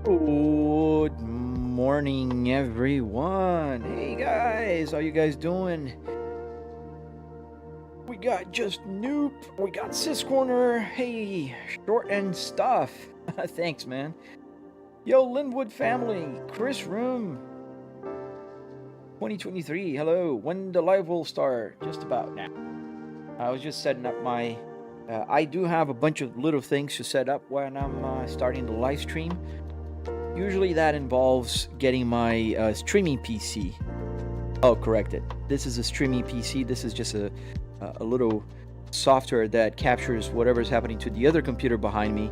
Good morning, everyone. Hey guys, how you guys doing? We got Just Noop, we got Sis Corner. Hey, Short and Stuff. Thanks, man. Yo, Linwood family, Chris Room, 2023. Hello. When the live will start? Just about now. I was just setting up my. I do have a bunch of little things to set up when I'm starting the live stream. Usually that involves getting my streaming PC. Oh, corrected. This is a streaming PC. This is just a little software that captures whatever's happening to the other computer behind me.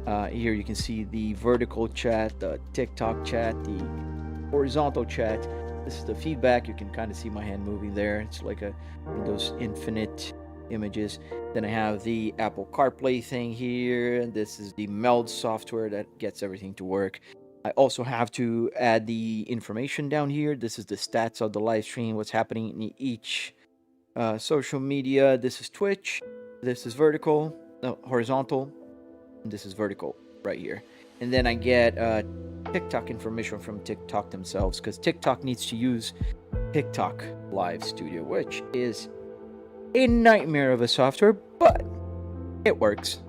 Here you can see the vertical chat, the TikTok chat, the horizontal chat. This is the feedback. You can kind of see my hand moving there. It's like those infinite images. Then I have the Apple CarPlay thing here, and this is the Meld software that gets everything to work. I also have to add the information down here. This is the stats of the live stream, what's happening in each social media. This is Twitch. This is vertical, no, horizontal. And this is vertical right here. And then I get TikTok information from TikTok themselves, because TikTok needs to use TikTok Live Studio, which is a nightmare of a software, but it works.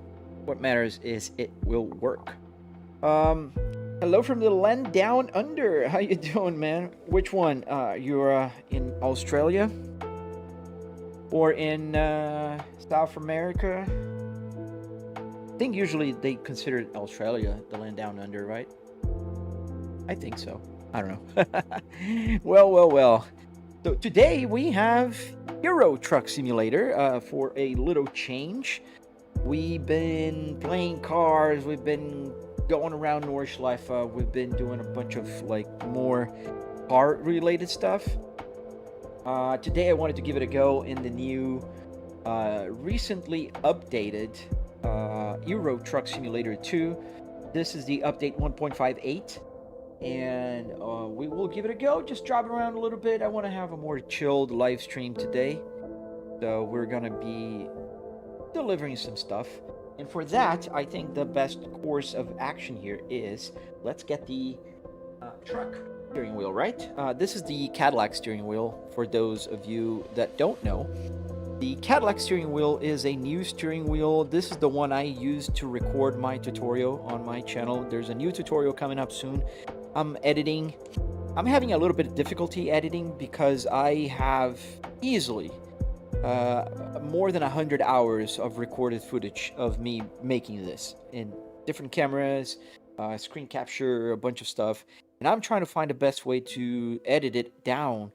What matters is it will work. Hello from the land down under. How you doing, man? Which one? You're in Australia or in South America? I think usually they consider Australia the land down under, right? I think so. I don't know. Well. So today we have Euro Truck Simulator for a little change. We've been playing cars. We've been going around Nordschleife. We've been doing a bunch of like more car-related stuff. Today I wanted to give it a go in the new, recently updated Euro Truck Simulator 2. This is the update 1.58. And we will give it a go. Just driving around a little bit. I want to have a more chilled live stream today. So we're going to be delivering some stuff. And for that, I think the best course of action here is let's get the truck steering wheel, right? This is the Cadillac steering wheel for those of you that don't know. The Cadillac steering wheel is a new steering wheel. This is the one I used to record my tutorial on my channel. There's a new tutorial coming up soon. I'm editing. I'm having a little bit of difficulty editing because I have easily more than 100 hours of recorded footage of me making this in different cameras, screen capture, a bunch of stuff. And I'm trying to find the best way to edit it down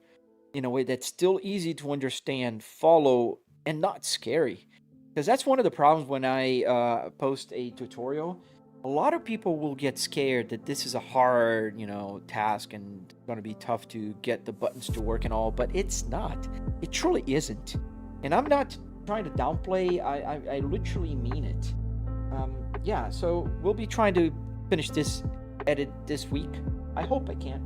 in a way that's still easy to understand, follow, and not scary. Because that's one of the problems when I post a tutorial. A lot of people will get scared that this is a hard, task and it's going to be tough to get the buttons to work and all, but it's not. It truly isn't. And I'm not trying to downplay. I literally mean it. Yeah, so we'll be trying to finish this edit this week. I hope I can.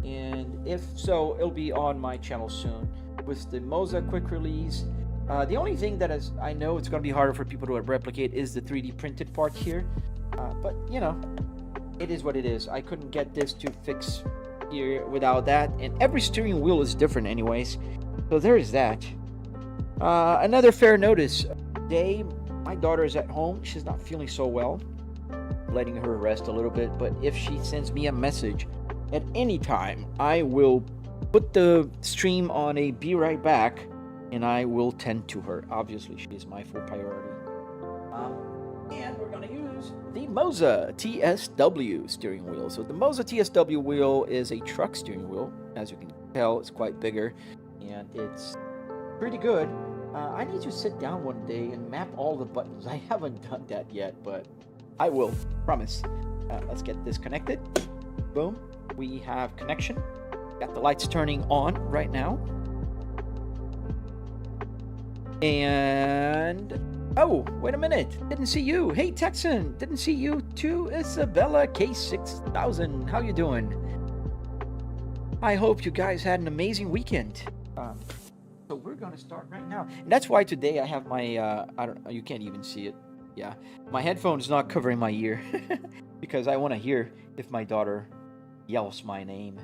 And if so, it'll be on my channel soon with the Moza quick release. The only thing that is, I know it's going to be harder for people to replicate is the 3D printed part here. But, it is what it is. I couldn't get this to fix here without that. And every steering wheel is different anyways. So there is that. Another fair notice. Today, my daughter is at home. She's not feeling so well. Letting her rest a little bit. But if she sends me a message at any time, I will put the stream on a be right back. And I will tend to her. Obviously, she is my full priority. And we're going to use the Moza TSW steering wheel. So the Moza TSW wheel is a truck steering wheel. As you can tell, it's quite bigger. And it's pretty good. I need to sit down one day and map all the buttons. I haven't done that yet, but I will. Promise. Let's get this connected. Boom. We have connection. Got the lights turning on right now. And oh, wait a minute. Didn't see you. Hey, Texan. Didn't see you too. Isabella K6000. How you doing? I hope you guys had an amazing weekend. So we're going to start right now. And that's why today I have my, I don't know, you can't even see it. Yeah. My headphone is not covering my ear. because I want to hear if my daughter yells my name.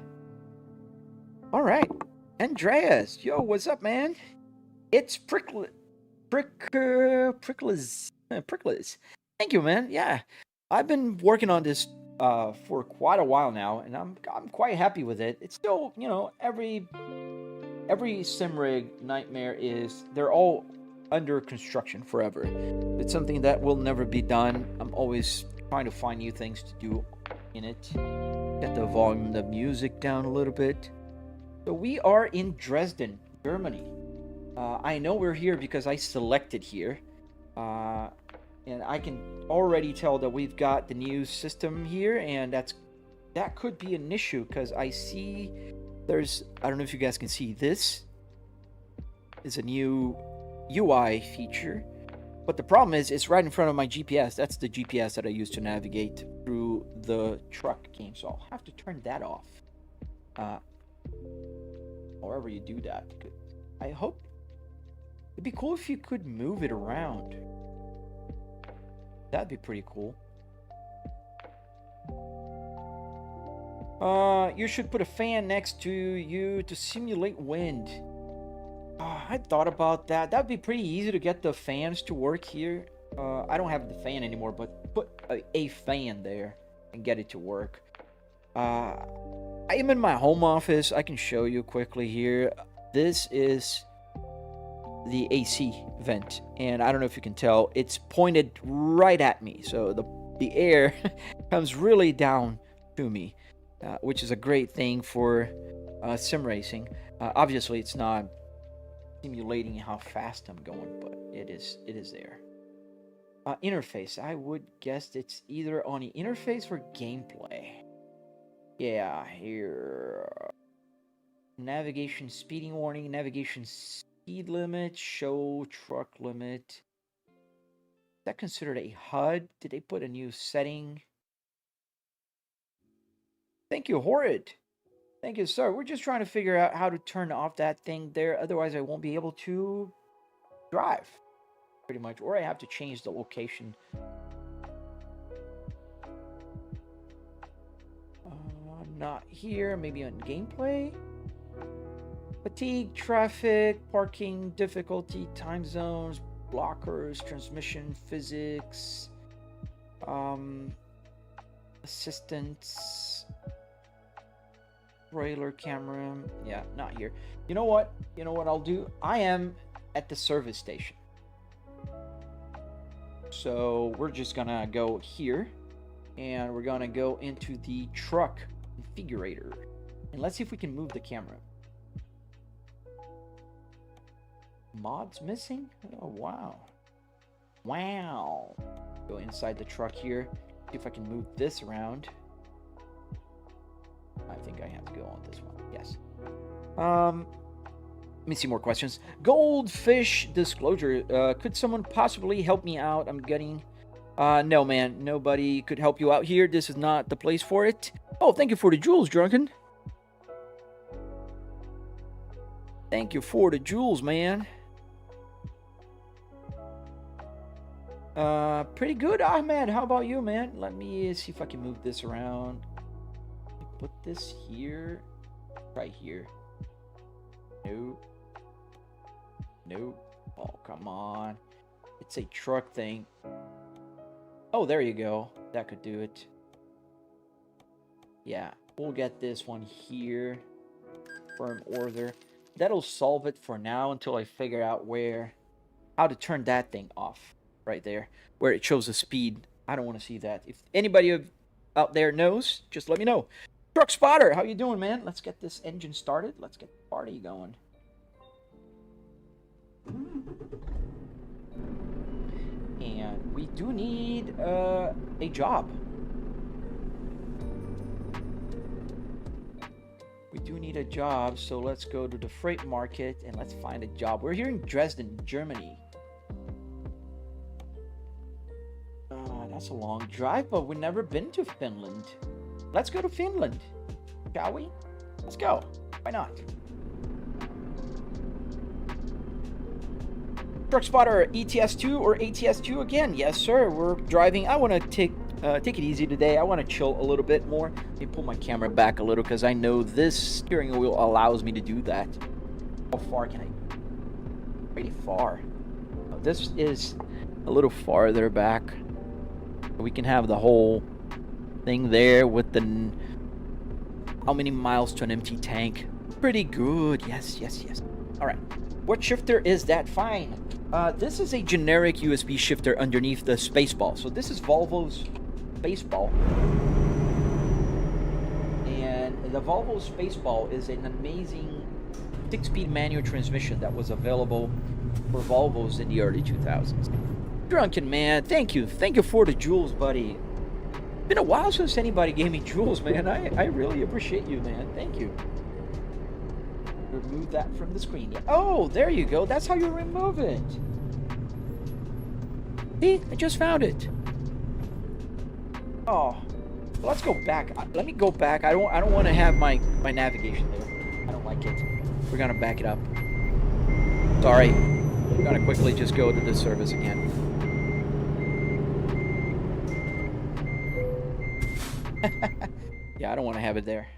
All right, Andreas, yo, what's up, man? It's Prickles. Thank you, man. Yeah, I've been working on this for quite a while now, and I'm quite happy with it. It's still, you know, every sim rig nightmare is they're all under construction forever. It's something that will never be done. I'm always trying to find new things to do in it. Get the volume of the music down a little bit. So we are in Dresden, Germany. I know we're here because I selected here. And I can already tell that we've got the new system here, and that could be an issue because I see there's, I don't know if you guys can see, this is a new UI feature, but the problem is it's right in front of my GPS. That's the GPS that I use to navigate through the truck game, so I'll have to turn that off. However you do that, I hope it'd be cool if you could move it around. That'd be pretty cool. You should put a fan next to you to simulate wind. I thought about that. That'd be pretty easy to get the fans to work here. I don't have the fan anymore, but put a fan there and get it to work. I am in my home office. I can show you quickly here. This is the AC vent, and I don't know if you can tell, it's pointed right at me, so the air comes really down to me, which is a great thing for sim racing. Obviously it's not simulating how fast I'm going, but it is there. Interface, I would guess it's either on the interface or gameplay. Yeah, here, navigation speeding warning, navigation speed limit, show truck limit. Is that considered a HUD? Did they put a new setting? Thank you, Horrid. Thank you, sir. We're just trying to figure out how to turn off that thing there. Otherwise, I won't be able to drive, pretty much. Or I have to change the location. Not here. Maybe on gameplay. Fatigue, traffic, parking, difficulty, time zones, blockers, transmission, physics, assistance, trailer camera. Yeah, not here. You know what? You know what I'll do? I am at the service station. So we're just gonna go here, and we're gonna go into the truck configurator, and let's see if we can move the camera. Mods missing? Oh, wow. Wow. Go inside the truck here. See if I can move this around. I think I have to go on this one. Yes. Let me see more questions. Goldfish disclosure. Could someone possibly help me out? I'm getting... no, man. Nobody could help you out here. This is not the place for it. Oh, thank you for the jewels, Drunken. Thank you for the jewels, man. Pretty good, Ahmed. How about you, man? Let me see if I can move this around. Put this here. Right here. Nope. Nope. Oh, come on. It's a truck thing. Oh, there you go. That could do it. Yeah, we'll get this one here. Firm order. That'll solve it for now until I figure out how to turn that thing off. Right there, where it shows the speed. I don't want to see that. If anybody out there knows, just let me know. Truck Spotter, how you doing, man? Let's get this engine started. Let's get the party going. And we do need a job. We do need a job, so let's go to the freight market and let's find a job. We're here in Dresden, Germany. That's a long drive, but we've never been to Finland. Let's go to Finland, shall we? Let's go. Why not? Truck Spotter, ETS2 or ATS2 again? Yes, sir. We're driving. I want to take take it easy today. I want to chill a little bit more. Let me pull my camera back a little because I know this steering wheel allows me to do that. How far can I? Pretty far. This is a little farther back. We can have the whole thing there with the how many miles to an empty tank. Pretty good. Yes, yes, yes. All right. What shifter is that? Fine. This is a generic USB shifter underneath the spaceball. So this is Volvo's spaceball. And the Volvo spaceball is an amazing 6-speed manual transmission that was available for Volvos in the early 2000s. Drunken man, thank you for the jewels, buddy. Been a while since anybody gave me jewels, man. I really appreciate you, man. Thank you. Remove that from the screen. Yeah. Oh, there you go. That's how you remove it. See, I just found it. Oh, well, let's go back. Let me go back. I don't want to have my navigation there. I don't like it. We're gonna back it up. Sorry. We're gonna quickly just go to the service again. Yeah, I don't want to have it there.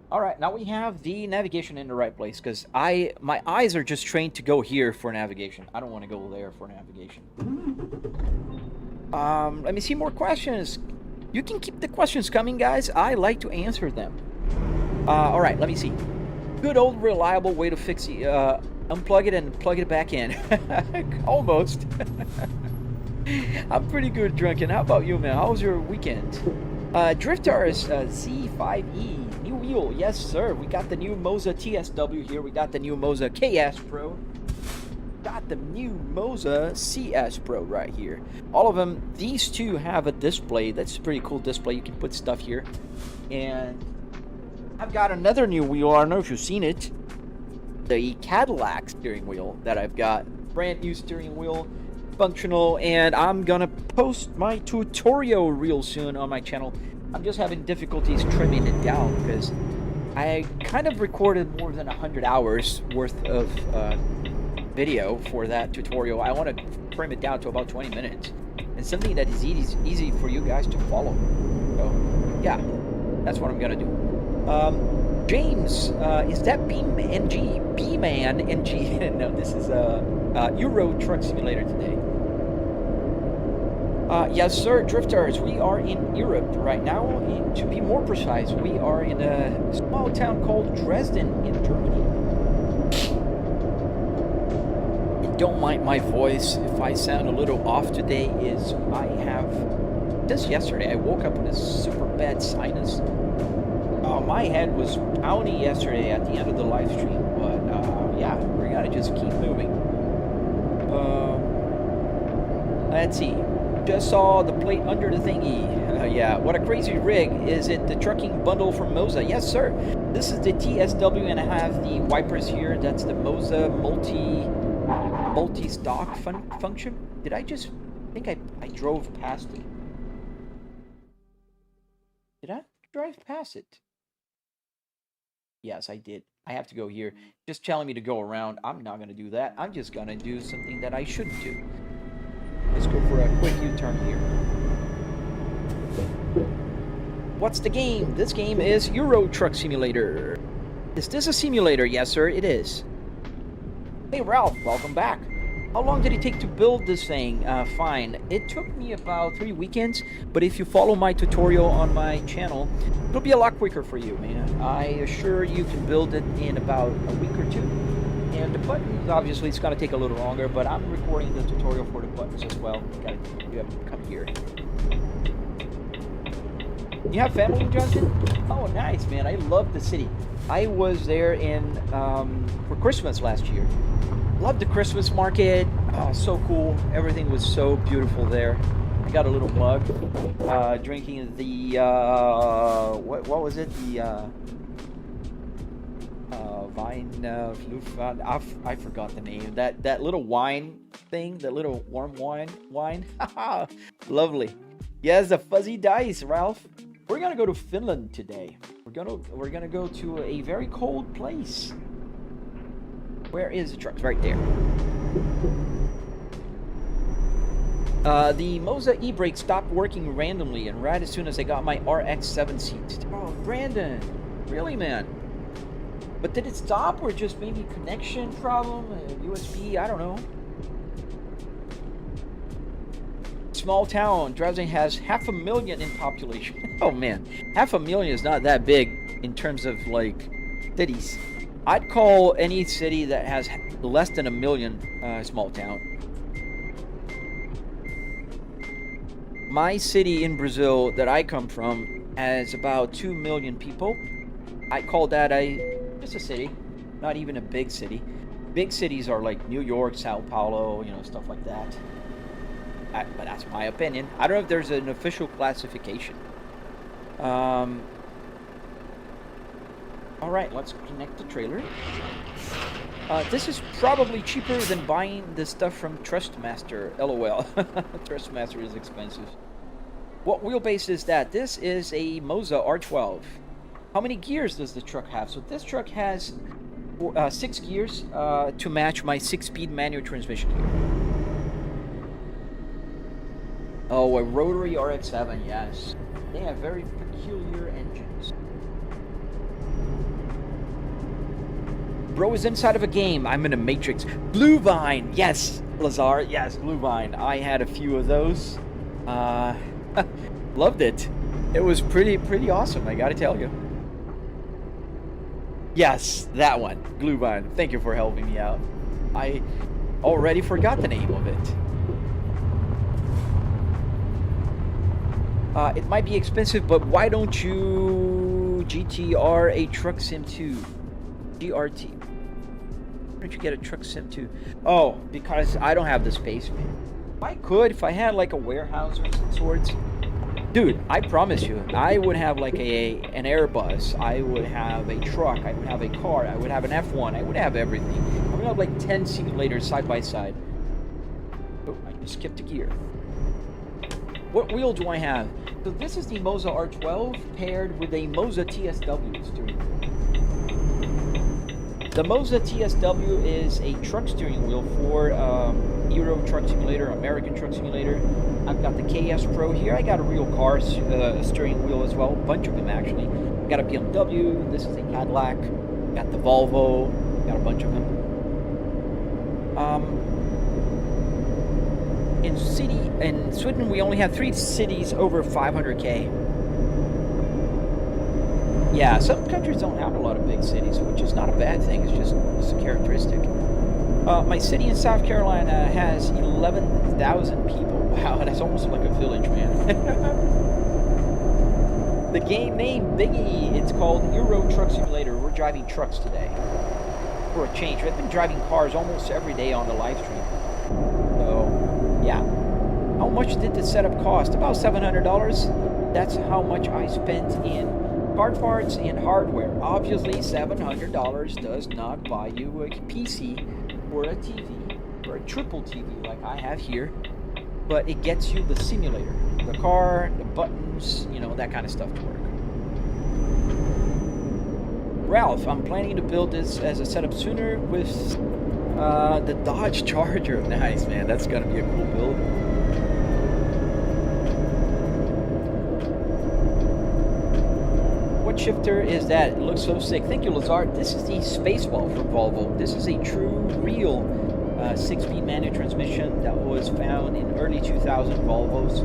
All right, now we have the navigation in the right place because my eyes are just trained to go here for navigation. I don't want to go there for navigation. Let me see more questions. You can keep the questions coming, guys. I like to answer them. All right, let me see. Good old reliable way to fix it. Unplug it and plug it back in. Almost. I'm pretty good, Drunken. How about you, man? How was your weekend? Drifters Z5E. New wheel, yes sir. We got the new Moza TSW here. We got the new Moza KS Pro. Got the new Moza CS Pro right here. All of them, these two have a display. That's a pretty cool display. You can put stuff here. And I've got another new wheel. I don't know if you've seen it. The Cadillac steering wheel that I've got. Brand new steering wheel. Functional. And I'm gonna post my tutorial real soon on my channel. I'm just having difficulties trimming it down because I kind of recorded more than 100 hours worth of video for that tutorial. I want to trim it down to about 20 minutes and something that is easy for you guys to follow. So yeah, that's what I'm gonna do. James, is that B-Man NG? No, this is Euro Truck Simulator today. Yes, sir, Drifters. We are in Europe right now. To be more precise, we are in a small town called Dresden in Germany. And don't mind my voice if I sound a little off today. I have just yesterday I woke up with a super bad sinus. My head was pounding yesterday at the end of the live stream, but yeah, we're gonna just keep moving. Let's see. Just saw the plate under the thingy. Yeah, what a crazy rig. Is it the trucking bundle from Moza? Yes, sir. This is the TSW, and I have the wipers here. That's the Moza multi-stock function. Did I just think I drove past it? Did I drive past it? Yes, I did. I have to go here. Just telling me to go around. I'm not going to do that. I'm just going to do something that I shouldn't do. Let's go for a quick U-turn here. What's the game? This game is Euro Truck Simulator. Is this a simulator? Yes, sir, it is. Hey, Ralph, welcome back. How long did it take to build this thing? Fine. It took me about 3 weekends, but if you follow my tutorial on my channel, it'll be a lot quicker for you, man. I assure you can build it in about a week or two. And the buttons, obviously, it's going to take a little longer, but I'm recording the tutorial for the buttons as well. You have to come here. You have family in Johnson? Oh, nice, man. I love the city. I was there for Christmas last year. Loved the Christmas market. Oh, so cool. Everything was so beautiful there. I got a little mug, drinking the, what was it? The, I forgot the name. That little wine thing, the little warm wine. Lovely. Yes, the fuzzy dice, Ralph. We're gonna go to Finland today. We're gonna go to a very cold place. Where is the truck? Right there. The Moza e-brake stopped working randomly, and right as soon as I got my RX-7 seat. Oh, Brandon, really, man? But did it stop, or just maybe connection problem, USB? I don't know. Small town, Dresden has 500,000 in population. Oh man, 500,000 is not that big in terms of like cities. I'd call any city that has less than 1 million small town. My city in Brazil that I come from has about 2 million people. I call that just a city, not even a big city. Big cities are like New York, Sao Paulo, you know, stuff like that. But that's my opinion. I don't know if there's an official classification. All right, let's connect the trailer. This is probably cheaper than buying the stuff from Trustmaster. LOL. Trustmaster is expensive. What wheelbase is that? This is a Moza R12. How many gears does the truck have? So this truck has 6 gears to match my 6-speed manual transmission here. Oh, a rotary RX-7, yes. They have very peculiar engines. Bro is inside of a game. I'm in a Matrix. Blue Vine, yes. Lazar, yes, Blue Vine. I had a few of those. Loved it. It was pretty awesome, I gotta tell you. Yes, that one, Blue Vine. Thank you for helping me out. I already forgot the name of it. It might be expensive, but why don't you GTR a Truck Sim 2? GRT. Why don't you get a Truck Sim 2? Oh, because I don't have the space, man. If I could, if I had like a warehouse or some sorts, dude, I promise you, I would have like an Airbus, I would have a truck, I would have a car, I would have an F1, I would have everything. I would have like 10 simulators side by side. Oh, I just skipped a gear. What wheel do I have? So this is the Moza R12 paired with a Moza TSW steering wheel. The Moza TSW is a truck steering wheel for Euro Truck Simulator, American Truck Simulator. I've got the KS Pro here. I got a real car steering wheel as well, a bunch of them actually. Got a BMW, this is a Cadillac, got the Volvo, got a bunch of them. In Sweden, we only have 3 cities over 500K. Yeah, some countries don't have a lot of big cities, which is not a bad thing. It's a characteristic. My city in South Carolina has 11,000 people. Wow, that's almost like a village, man. The game name, Biggie, it's called Euro Truck Simulator. We're driving trucks today. For a change. I've been driving cars almost every day on the live stream. So, yeah. How much did the setup cost? About $700. That's how much I spent in hard parts and hardware. Obviously, $700 does not buy you a PC or a TV or a triple TV like I have here, but it gets you the simulator, the car, the buttons, you know, that kind of stuff to work. Ralph, I'm planning to build this as a setup sooner with the Dodge Charger. Nice, man. That's gonna be a cool build. What shifter is that? It looks so sick. Thank you, Lazard. This is the Spaceball from Volvo. This is a true, real 6-speed manual transmission that was found in early 2000 Volvos.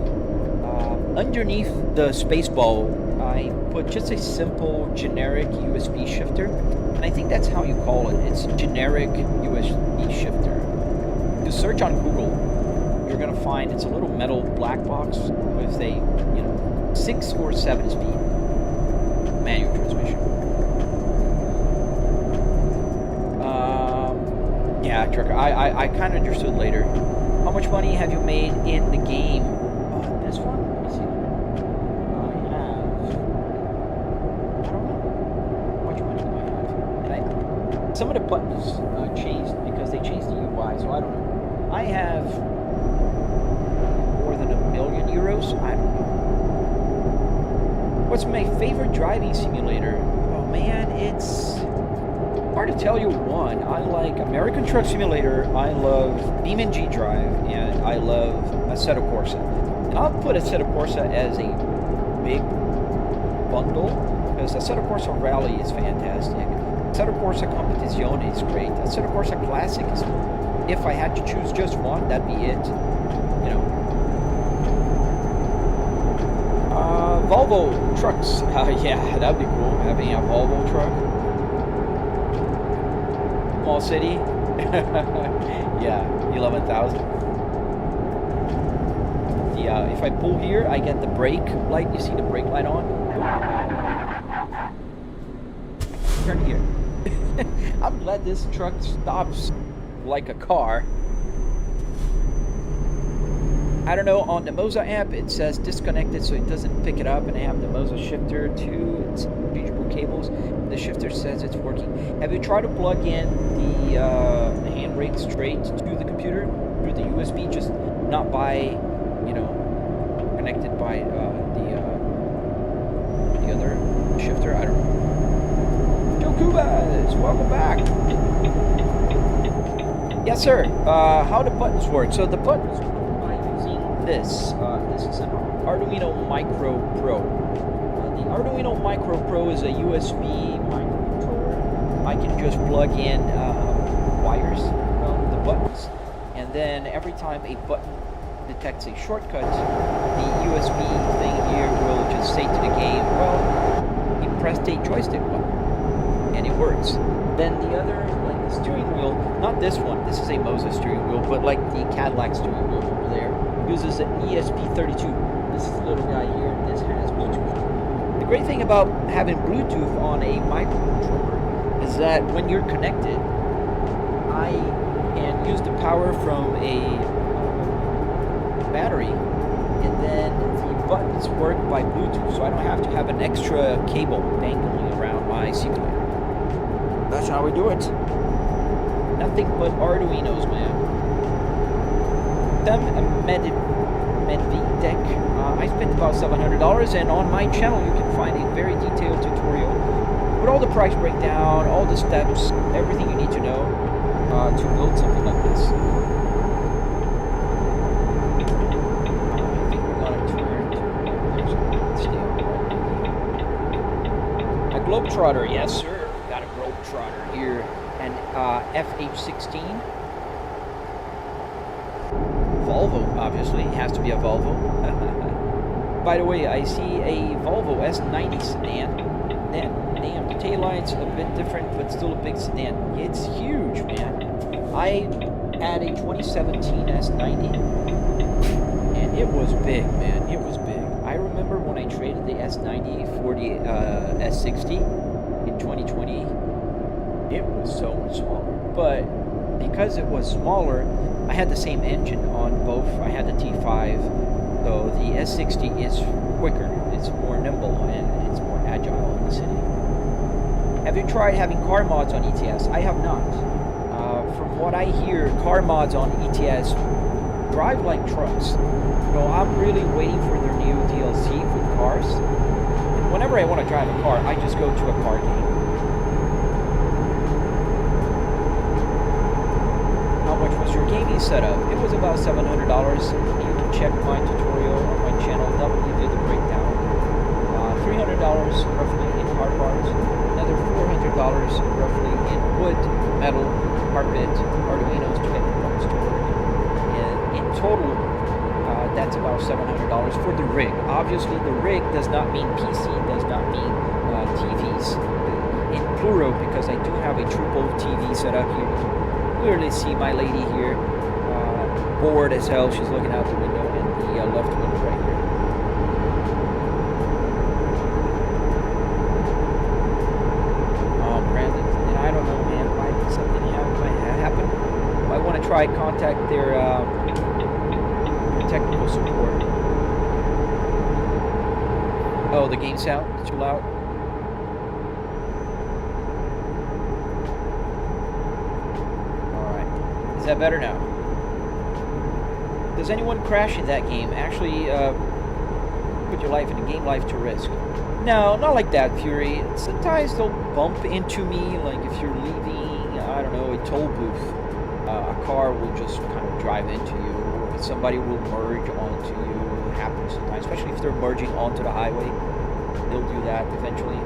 Underneath the Spaceball, I put just a simple generic USB shifter, and I think that's how you call it. It's generic USB shifter. To search on Google, you're gonna find it's a little metal black box with a 6 or 7-speed manual transmission. Yeah, trucker. I kind of understood later. How much money have you made in the game? some of the buttons changed because they changed the UI, so I don't know. I have more than €1 million. I don't know. What's my favorite driving simulator? Oh man, it's hard to tell you one. I like American Truck Simulator, I love BeamNG Drive, and I love Assetto Corsa. And I'll put Assetto Corsa as a big bundle, because Assetto Corsa Rally is fantastic. Assetto Corsa Competizione is great. Assetto Corsa Classic is, if I had to choose just one, that'd be it. You know. Volvo trucks. Yeah, that'd be cool, having a Volvo truck. Small city. Yeah, 11,000. Yeah, if I pull here, I get the brake light. You see the brake light on? Turn here. I'm glad this truck stops like a car. I don't know, on the Moza app it says disconnected, so it doesn't pick it up, and I have the Moza shifter too. It's changeable cables. The shifter says it's working. Have you tried to plug in the handbrake straight to the computer through the USB, just not by, you know, connected by the other shifter? I don't know. Joe Cubas, welcome back. Yes, sir. How the buttons work? So the buttons work by using this. This is an Arduino Micro Pro. The Arduino Micro Pro is a USB microcontroller. I can just plug in wires from the buttons, and then every time a button detects a shortcut, the USB thing here will just say to the game, well, you pressed a joystick button, and it works. Then the other, like the steering wheel, not this one, this is a Moza steering wheel, but like the Cadillac steering wheel over there, uses an ESP32. This is the little guy here, and this has Bluetooth. The great thing about having Bluetooth on a microcontroller is that when you're connected, I can use the power from a battery, and then the buttons work by Bluetooth, so I don't have to have an extra cable dangling around my simulator. That's how we do it. Nothing but Arduinos, man. Medvidek. I spent about $700, and on my channel you can find a very detailed tutorial with all the price breakdown, all the steps, everything you need to know to build something like this. A Globetrotter, yes sir. Got a Globetrotter here, and FH16. Volvo, obviously, it has to be a Volvo. By the way, I see a Volvo S90 sedan. Damn, the taillight's a bit different, but still a big sedan. It's huge, man. I had a 2017 S90, and it was big, man. It was big. I remember when I traded the S90 for the S60 in 2020, it was so much smaller. But because it was smaller, I had the same engine on both. I had the T5, so the S60 is quicker, it's more nimble, and it's more agile in the city. Have you tried having car mods on ETS? I have not. From what I hear, car mods on ETS drive like trucks. So I'm really waiting for their new DLC with cars. And whenever I want to drive a car, I just go to a car game. How much was your gaming setup? It was about $700. You can check my tutorial on my channel. Definitely did the breakdown. $300 roughly in hard parts. Another $400 roughly in wood, metal, carpet, Arduinos to get the parts to work. And in total, that's about $700 for the rig. Obviously, the rig does not mean PC, does not mean TVs. In plural, because I do have a triple TV set up here. You can clearly see my lady here, bored as hell. She's looking out the window in the left window right here. Oh, Brandon, and I don't know, man, why did something happen? I want to try contact their technical support. Oh, the game sound is too loud. Is that better now? Does anyone crash in that game actually put your life and game life to risk? No, not like that, Fury. Sometimes they'll bump into me, like if you're leaving, I don't know, a toll booth. A car will just kind of drive into you, or somebody will merge onto you. It happens sometimes, especially if they're merging onto the highway. They'll do that eventually.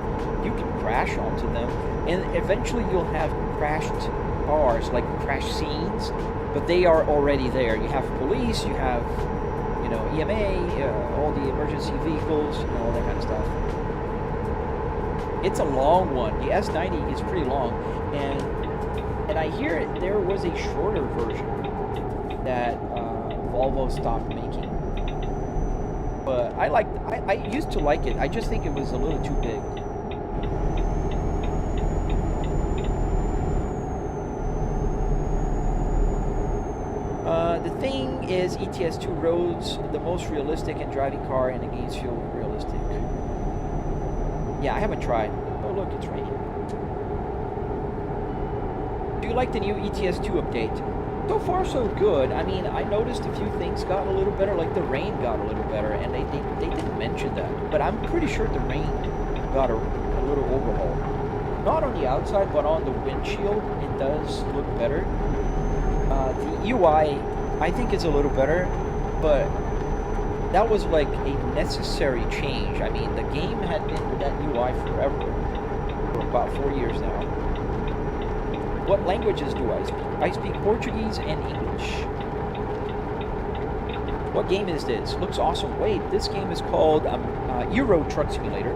You can crash onto them, and eventually you'll have crashed cars, like crash scenes, but they are already there. You have police, you have, you know, EMA, all the emergency vehicles, you know, all that kind of stuff. It's a long one. The S90 is pretty long, and I hear there was a shorter version that Volvo stopped making. But I used to like it. I just think it was a little too big. The thing is, ETS2 roads the most realistic in driving car, and the games feel realistic. Yeah, I haven't tried. Oh look, it's raining. Do you like the new ETS2 update? So far, so good. I mean, I noticed a few things got a little better, like the rain got a little better, and they didn't mention that. But I'm pretty sure the rain got a little overhaul. Not on the outside, but on the windshield, it does look better. The UI, I think it's a little better, but that was like a necessary change. I mean, the game had been with that UI forever, for about 4 years now. What languages do I speak? I speak Portuguese and English. What game is this? Looks awesome. Wait, this game is called Euro Truck Simulator.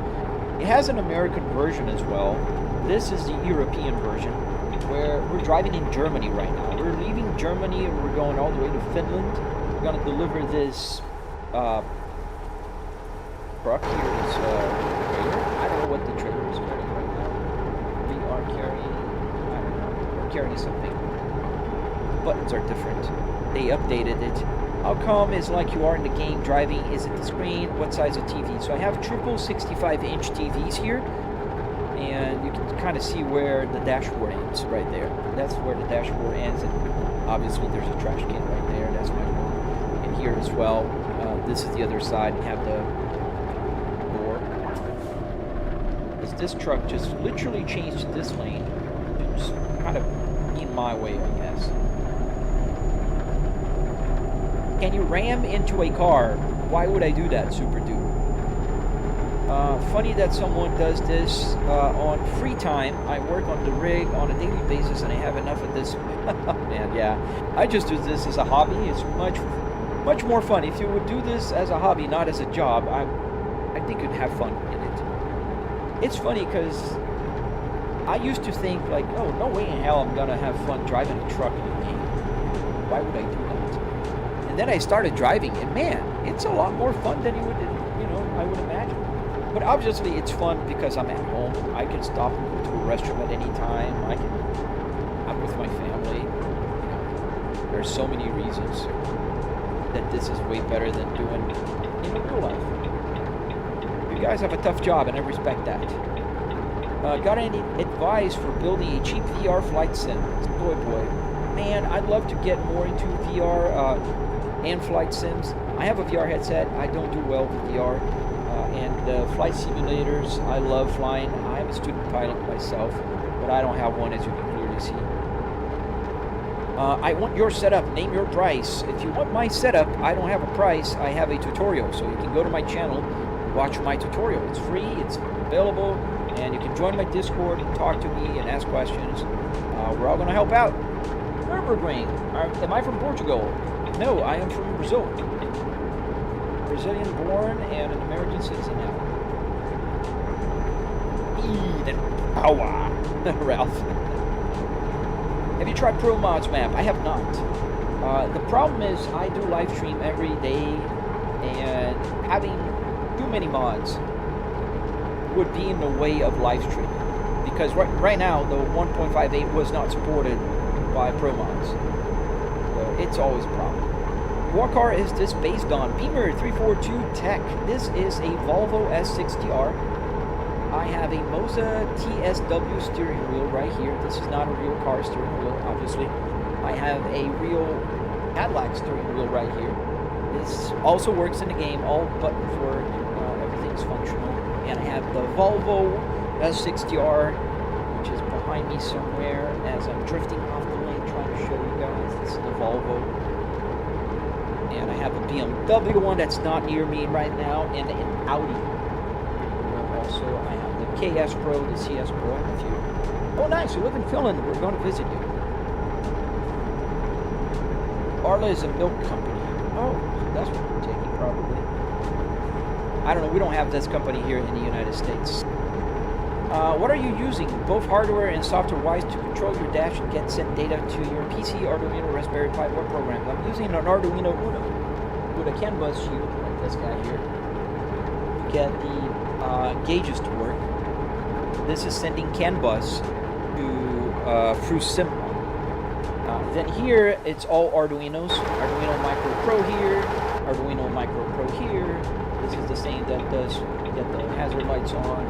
It has an American version as well. This is the European version, where we're driving in Germany right now. We're leaving Germany and we're going all the way to Finland. We're going to deliver this truck. Here is trailer. I don't know what the trailer is carrying right now. We are carrying, I don't know, we're carrying something. The buttons are different. They updated it. How come it's like you are in the game driving? Is it the screen? What size of TV? So I have triple 65-inch TVs here. And you can kind of see where the dashboard ends right there. That's where the dashboard ends, and obviously there's a trash can right there. That's my room. And here as well. This is the other side. You have the door. This truck just literally changed this lane. It's kind of in my way, I guess. Can you ram into a car? Why would I do that, Super Dude? Funny that someone does this on free time. I work on the rig on a daily basis, and I have enough of this. Man, yeah. I just do this as a hobby. It's much more fun. If you would do this as a hobby, not as a job, I think you'd have fun in it. It's funny because I used to think like, oh, no way in hell I'm gonna have fun driving a truck in a game. Why would I do that? And then I started driving, and man, it's a lot more fun than you would, I would imagine. But obviously it's fun because I'm at home. I can stop and go to a restroom at any time. I'm with my family. There's so many reasons that this is way better than doing in real life. You guys have a tough job, and I respect that. Got any advice for building a cheap VR flight sim? Boy. Man, I'd love to get more into VR and flight sims. I have a VR headset. I don't do well with VR. And flight simulators, I love flying. I'm a student pilot myself, but I don't have one, as you can clearly see. I want your setup. Name your price. If you want my setup, I don't have a price. I have a tutorial, so you can go to my channel, watch my tutorial. It's free, it's available, and you can join my Discord and talk to me and ask questions. We're all going to help out. Nürburgring. Am I from Portugal? No, I am from Brazil. Brazilian born and an American citizen now. Eden power, Ralph. Have you tried Pro Mods map? I have not. The problem is I do live stream every day, and having too many mods would be in the way of live streaming. Because right now the 1.58 was not supported by Pro Mods. So it's always a problem. What car is this based on? Beamer 342 Tech. This is a Volvo S60R. I have a Moza TSW steering wheel right here. This is not a real car steering wheel, obviously. I have a real Cadillac steering wheel right here. This also works in the game. All buttons work. Everything's functional. And I have the Volvo S60R, which is behind me somewhere as I'm drifting off the lane trying to show you guys. This is the Volvo. And I have a BMW one that's not near me right now, and an Audi. Also, I have the KS Pro, the CS Pro, and a few. Oh, nice! You live in Finland. We're going to visit you. Arla is a milk company. Oh, that's what we're taking, probably. I don't know. We don't have this company here in the United States. What are you using, both hardware and software-wise, to control your dash and get sent data to your PC, Arduino, Raspberry Pi, what programs? I'm using an Arduino Uno with a CAN bus shield, like this guy here, to get the gauges to work. This is sending CAN bus to through SimHub. Then here, it's all Arduinos. Arduino Micro Pro here, Arduino Micro Pro here. This is the same that does get the hazard lights on.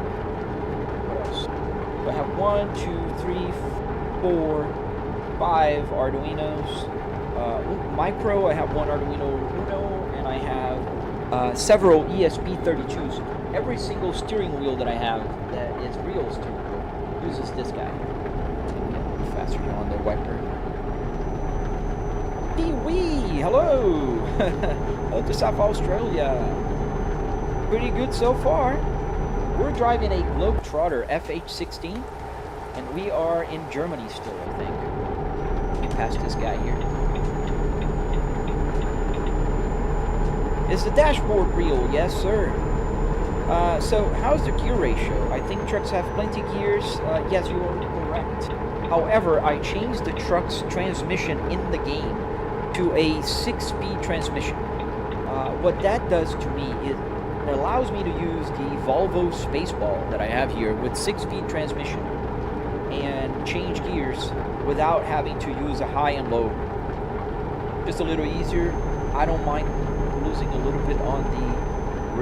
I have 1, 2, 3, 4, 5 Arduinos. Micro, I have one Arduino Uno, and I have several ESP32s. Every single steering wheel that I have that is real steering wheel uses this guy. Faster on the wiper. Wee! Hello! Hello to South Australia. Pretty good so far. We're driving a Globetrotter FH16, and we are in Germany still, I think. We passed this guy here. Is the dashboard real? Yes, sir. So, how's the gear ratio? I think trucks have plenty gears. Yes, you are correct. However, I changed the truck's transmission in the game to a 6-speed transmission. What that does to me is it allows me to use the Volvo Spaceball that I have here with 6-speed transmission and change gears without having to use a high and low. Just a little easier. I don't mind losing a little bit on the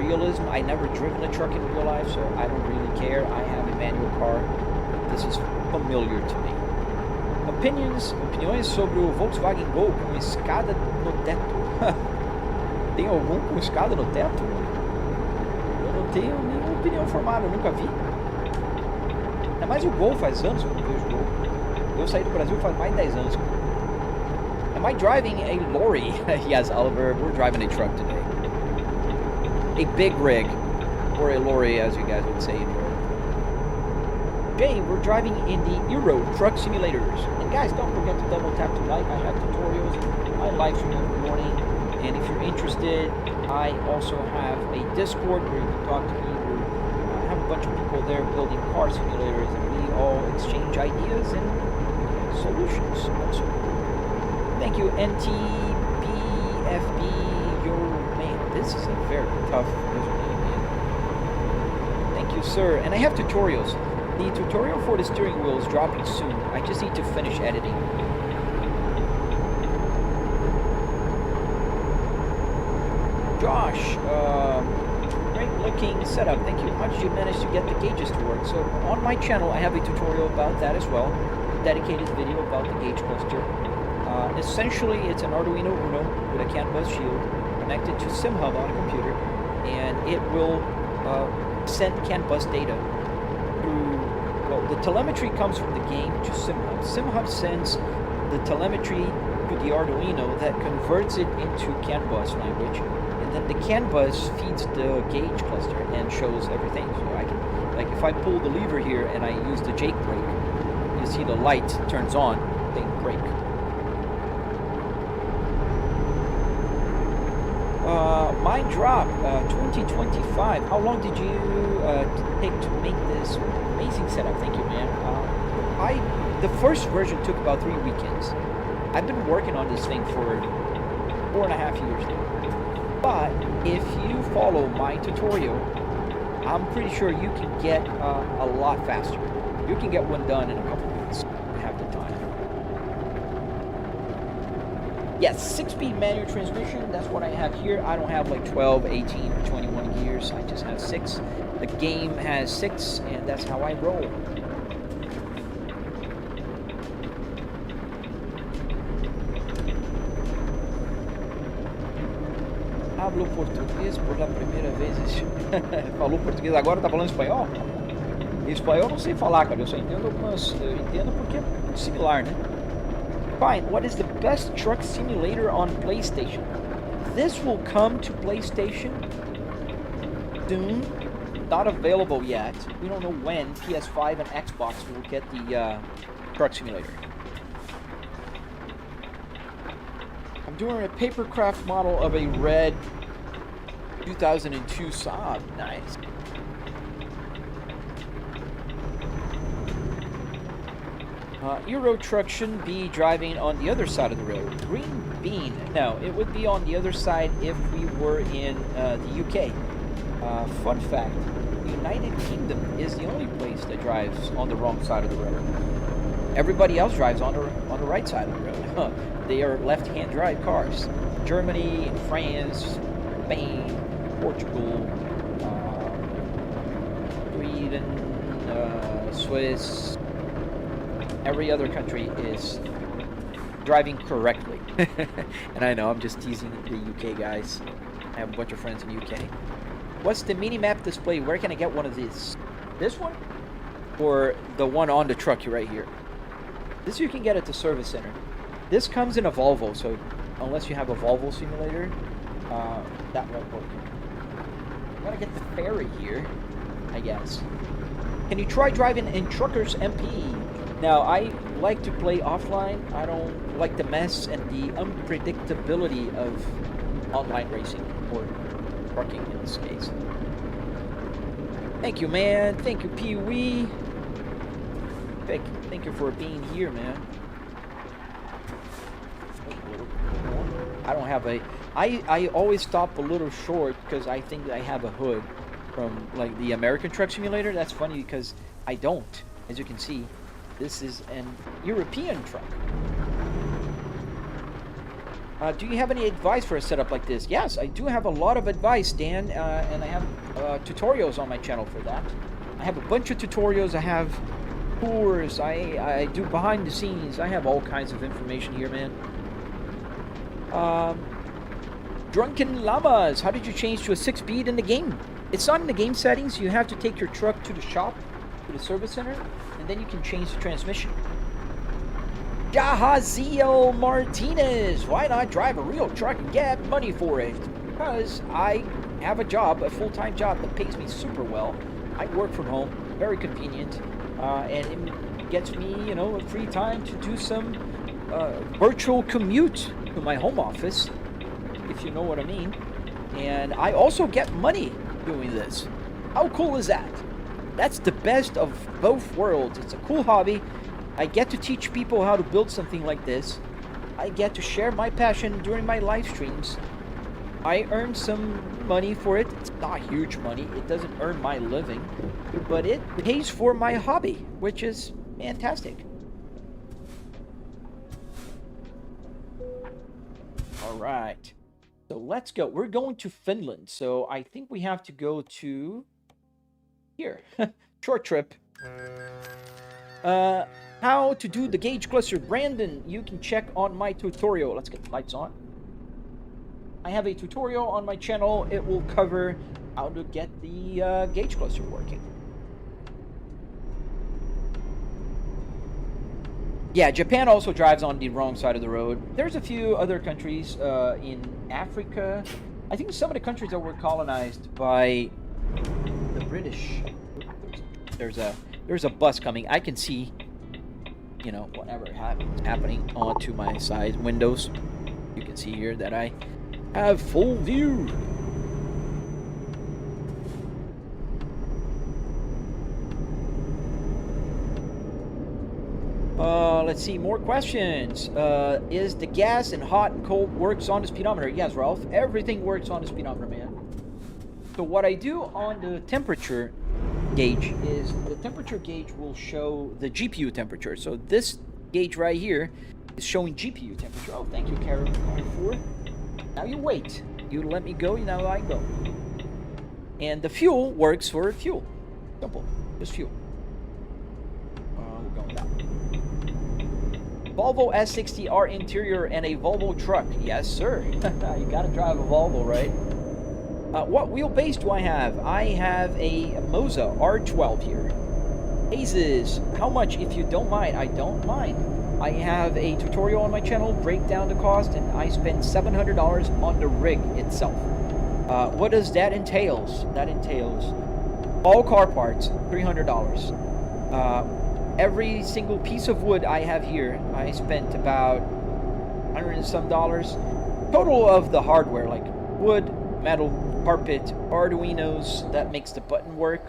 realism. I never driven a truck in real life, so I don't really care. I have a manual car. This is familiar to me. Opiniões sobre o Volkswagen Gol com escada no teto. Tem algum com escada no teto? Eu não tenho nenhuma opinião formada, eu nunca vi. Ainda mais o Gol, faz anos que eu não vejo o Gol. Eu saí do Brasil faz mais de 10 anos. Am I driving a lorry? Yes, Oliver, we're driving a truck today. A big rig, or a lorry as you guys would say in Europe. Jay, we're driving in the Euro truck simulators. And guys, don't forget to double tap to like. I have tutorials. I live stream every morning. And if you're interested, I also have a Discord where you can talk to me. I have a bunch of people there building car simulators, and we all exchange ideas and solutions also. Thank you, NTPFB. Yo, man, this is a very tough username, man. Thank you, sir. And I have tutorials. The tutorial for the steering wheel is dropping soon. I just need to finish editing. Josh, great looking setup. Thank you. How did you manage to get the gauges to work? So on my channel, I have a tutorial about that as well. A dedicated video about the gauge cluster. Essentially, it's an Arduino Uno with a CAN bus shield connected to SimHub on a computer, and it will send CAN bus data through. Well, the telemetry comes from the game to SimHub. SimHub sends the telemetry to the Arduino that converts it into CAN bus language, and then the CAN bus feeds the gauge cluster and shows everything. So I can, like, if I pull the lever here and I use the Jake brake, you see the light turns on, then brake. Mine drop 2025. How long did you take to make this amazing setup? Thank you, man. The first version took about 3 weekends. I've been working on this thing for 4.5 years now. But if you follow my tutorial, I'm pretty sure you can get a lot faster. You can get one done in a couple minutes. Have the time. Yes, 6-speed manual transmission. That's what I have here. I don't have like 12, 18, or 21 gears. I just have 6. The game has 6, and that's how I roll. hablo português por la primeira vez. Falou português, agora tá falando espanhol? Espanhol eu não sei falar, cara. Eu só entendo algumas. Eu entendo porque é similar, né? Fine. What is the best truck simulator on PlayStation? This will come to PlayStation soon. Not available yet. We don't know when PS5 and Xbox will get the truck simulator. I'm doing a papercraft model of a red 2002 Saab. Nice. Euro truck shouldn't be driving on the other side of the road. Green bean. No, it would be on the other side if we were in the UK. Fun fact, the United Kingdom is the only place that drives on the wrong side of the road. Everybody else drives on the right side of the road. They are left-hand drive cars. Germany, France, Spain, Portugal, Sweden, Swiss, every other country is driving correctly. And I know, I'm just teasing the UK guys. I have a bunch of friends in the UK. What's the mini-map display? Where can I get one of these? This one? Or the one on the truck right here? This you can get at the service center. This comes in a Volvo, so unless you have a Volvo simulator, that won't work. I'm gonna get the ferry here, I guess. Can you try driving in Truckers MP? Now, I like to play offline. I don't like the mess and the unpredictability of online racing, or trucking in this case. Thank you, man. Thank you, Pee-wee. Thank you for being here, man. I don't have a... I always stop a little short because I think I have a hood from, like, the American Truck Simulator. That's funny because I don't, as you can see. This is an European truck. Do you have any advice for a setup like this? Yes, I do have a lot of advice, Dan, and I have tutorials on my channel for that. I have a bunch of tutorials. I have tours. I do behind the scenes. I have all kinds of information here, man. Drunken Llamas. How did you change to a 6-speed in the game? It's not in the game settings. You have to take your truck to the shop, to the service center, and then you can change the transmission. Jahaziel Martinez. Why not drive a real truck and get money for it? Because I have a job, a full-time job that pays me super well. I work from home, very convenient, and it gets me, you know, a free time to do some virtual commute to my home office, if you know what I mean. And I also get money doing this. How cool is that? That's the best of both worlds. It's a cool hobby. I get to teach people how to build something like this. I get to share my passion during my live streams. I earn some money for it. It's not huge money. It doesn't earn my living, but it pays for my hobby, which is fantastic. All right. So let's go. We're going to Finland. So I think we have to go to here. Short trip. How to do the gauge cluster. Brandon, you can check on my tutorial. Let's get the lights on. I have a tutorial on my channel. It will cover how to get the gauge cluster working. Yeah, Japan also drives on the wrong side of the road. There's a few other countries in Africa. I think some of the countries that were colonized by the British. There's a bus coming. I can see, you know, whatever happening onto my side windows. You can see here that I have full view. Let's see, more questions. Is the gas and hot and cold works on the speedometer? Yes, Ralph. Everything works on the speedometer, man. So what I do on the temperature gauge is the temperature gauge will show the GPU temperature. So this gauge right here is showing GPU temperature. Oh, thank you, Karen. Now you wait. You let me go, now I go. And the fuel works for fuel. Simple. Just fuel. We're going down. Volvo S60R interior and a Volvo truck. Yes, sir. You gotta drive a Volvo, right? What wheelbase do I have? I have a Moza R12 here. Hazes, how much? If you don't mind, I don't mind. I have a tutorial on my channel, break down the cost, and I spend $700 on the rig itself. What does that entails? That entails all car parts, $300. Every single piece of wood I have here, I spent about $100 and some. Total of the hardware, like wood, metal, carpet, arduinos, that makes the button work.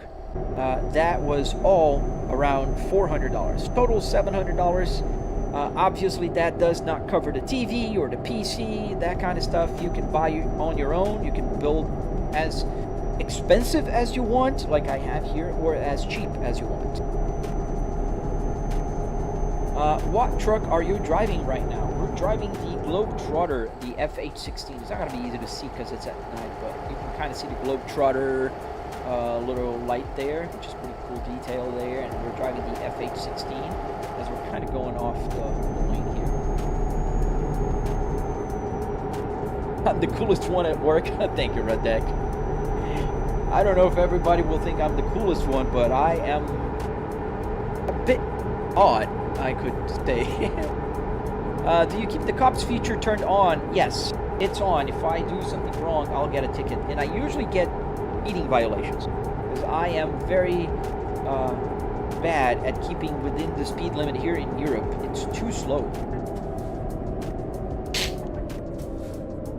That was all around $400. Total $700. Obviously, that does not cover the TV or the PC, that kind of stuff. You can buy on your own. You can build as expensive as you want, like I have here, or as cheap as you want. What truck are you driving right now? We're driving the Globetrotter, the FH16. It's not going to be easy to see because it's at night, but you can kind of see the Globetrotter little light there, which is pretty cool detail there. And we're driving the FH16 as we're kind of going off the lane here. I'm the coolest one at work. Thank you, Red Deck. I don't know if everybody will think I'm the coolest one, but I am a bit odd, I could say. Do you keep the cops feature turned on? Yes, it's on. If I do something wrong, I'll get a ticket. And I usually get speeding violations because I am very bad at keeping within the speed limit here in Europe. It's too slow.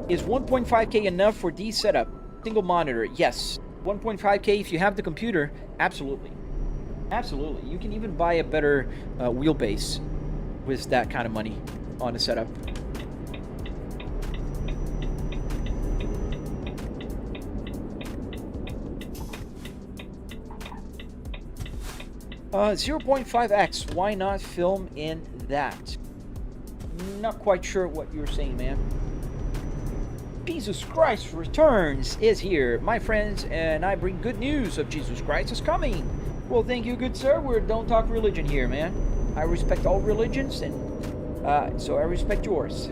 Is 1.5K enough for D setup? Single monitor? Yes. 1.5K if you have the computer? Absolutely. Absolutely. You can even buy a better wheelbase with that kind of money on a setup. Uh, 0.5x, why not film in that? Not quite sure what you're saying, man. Jesus Christ Returns is here, my friends, and I bring good news of Jesus Christ is coming. Well, thank you, good sir. We don't talk religion here, man. I respect all religions, and so I respect yours.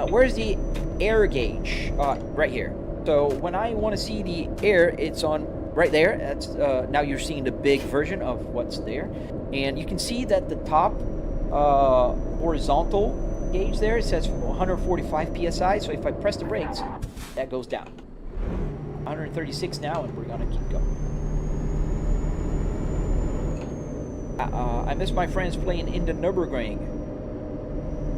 Where's the air gauge? Right here. So when I want to see the air, it's on right there. That's now you're seeing the big version of what's there, and you can see that the top horizontal gauge there, it says 145 psi. So if I press the brakes, that goes down. 136 now, and we're gonna keep going. I miss my friends playing in the Nürburgring.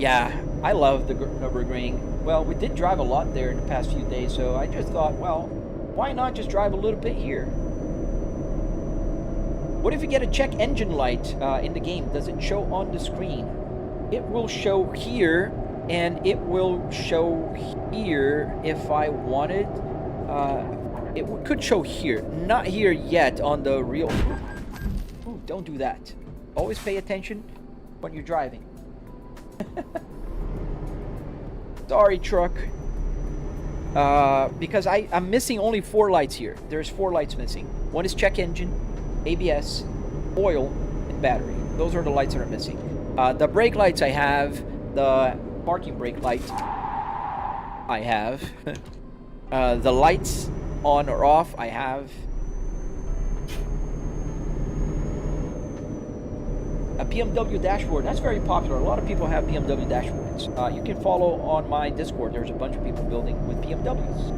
Yeah, I love the Nürburgring. Well, we did drive a lot there in the past few days, so I just thought, well, why not just drive a little bit here? What if you get a check engine light in the game? Does it show on the screen? It will show here, and it will show here if I wanted. It could show here. Not here yet on the real... Ooh, don't do that. Always pay attention when you're driving. Sorry, truck. Because I'm missing only 4 lights here. There's 4 lights missing. One is check engine, ABS, oil, and battery. Those are the lights that are missing. The brake lights I have, the parking brake light I have, the lights on or off I have, a BMW dashboard. That's very popular. A lot of people have BMW dashboards. You can follow on my Discord. There's a bunch of people building with BMWs.